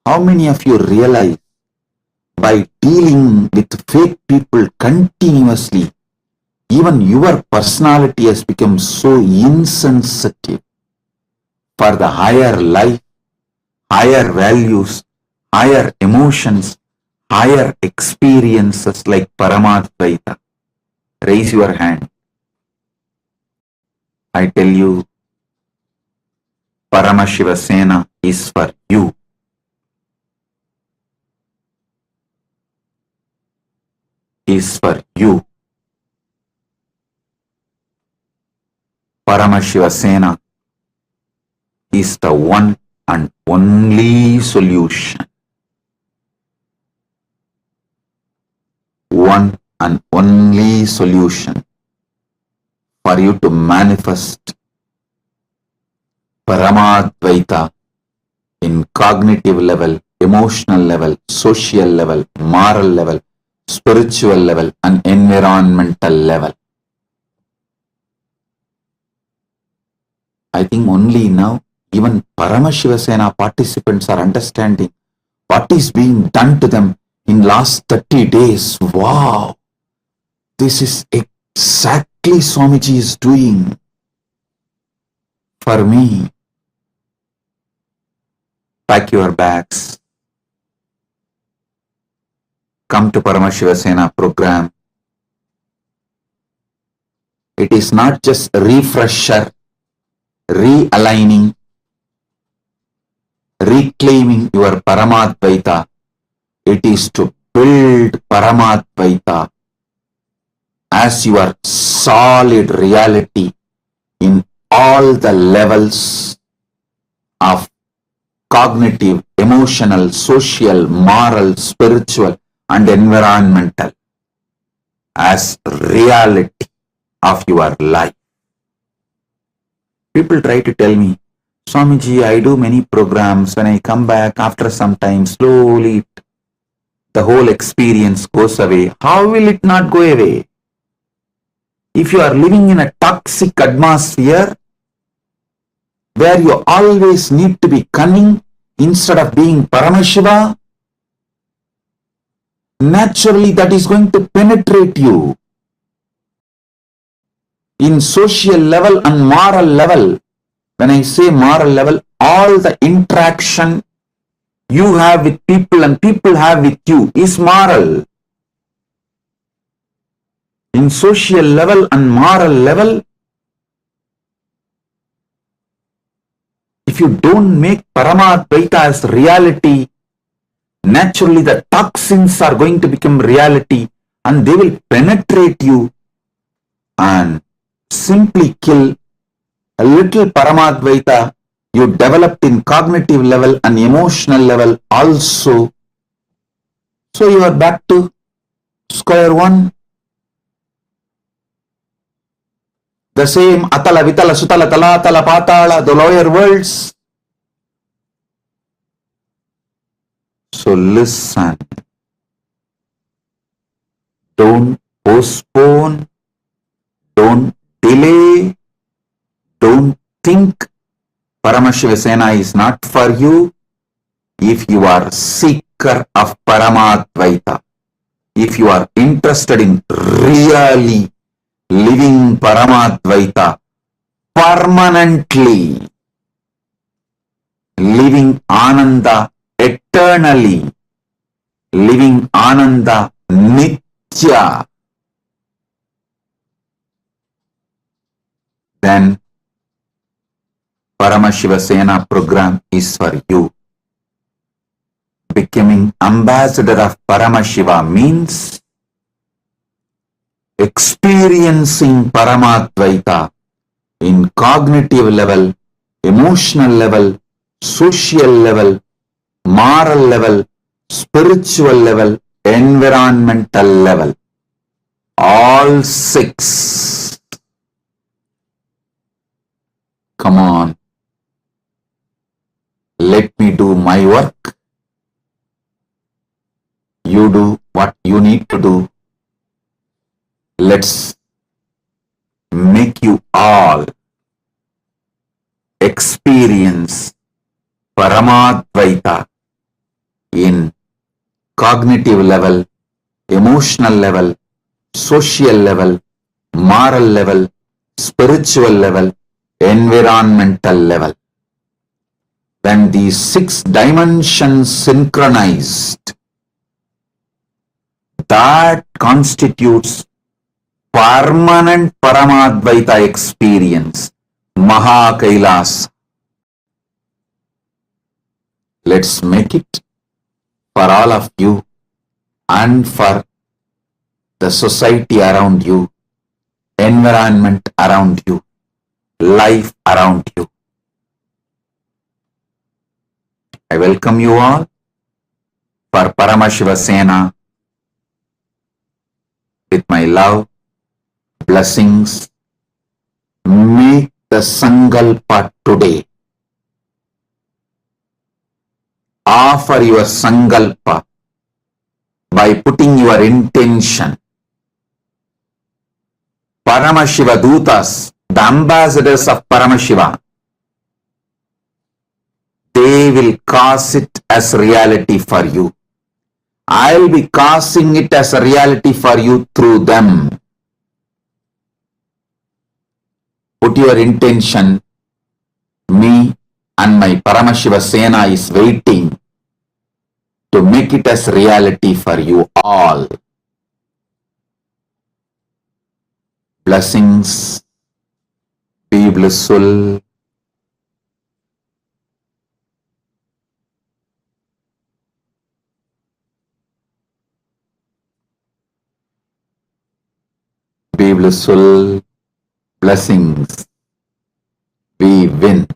How many of you realize by dealing with fake people continuously, even your personality has become so insensitive for the higher life, higher values, higher emotions, higher experiences like Paramadvaita? Raise your hand. I tell you, Paramashiva Sena is for you. Is for you. Paramashiva Sena is the one and only solution. One and only solution for you to manifest Paramadvaita in cognitive level, emotional level, social level, moral level, spiritual level and environmental level. I think only now even Paramashiva Sena participants are understanding what is being done to them in last 30 days. Wow! This is exactly Swamiji is doing for me. Pack your bags. Come to Paramashiva Sena program. It is not just a refresher, realigning, reclaiming your Paramadvaita. It is to build Paramadvaita as your solid reality in all the levels of cognitive, emotional, social, moral, spiritual and environmental as reality of your life. People try to tell me, Swamiji, I do many programs. When I come back after some time, slowly the whole experience goes away. How will it not go away? If you are living in a toxic atmosphere, where you always need to be cunning instead of being Paramashiva, naturally that is going to penetrate you in social level and moral level. When I say moral level, all the interaction you have with people and people have with you is moral. In social level and moral level, if you don't make Paramadvaita as reality, naturally the toxins are going to become reality and they will penetrate you and simply kill a little Paramadvaita you developed in cognitive level and emotional level also. So you are back to square one. The same Atala, Vitala, Sutala, Talatala, Patala, the lower worlds. So listen. Don't postpone. Don't delay. Don't think Paramashiva Sena is not for you. If you are seeker of Paramadvaita, if you are interested in really living Paramadvaita permanently, living Ananda eternally, living Ananda Nitya, then Paramashiva Sena program is for you. Becoming ambassador of Paramashiva means experiencing Paramadvaita in cognitive level, emotional level, social level, moral level, spiritual level, environmental level. All six. Come on. Let me do my work. You do what you need to do. Let's make you all experience Paramadvaita in cognitive level, emotional level, social level, moral level, spiritual level, environmental level. When these 6 dimensions synchronized, that constitutes permanent Paramadvaita experience, Maha Kailas. Let's make it for all of you and for the society around you, environment around you, life around you. I welcome you all for Paramashiva Sena with my love, blessings. Make the Sankalpa today. Offer your Sankalpa by putting your intention. Paramashiva Dutas, the ambassadors of Paramashiva, they will cause it as reality for you. I'll be causing it as a reality for you through them. Put your intention. Me and my Paramashiva Sena is waiting to make it as reality for you all. Blessings. Be blissful. Be blissful. Blessings. We win.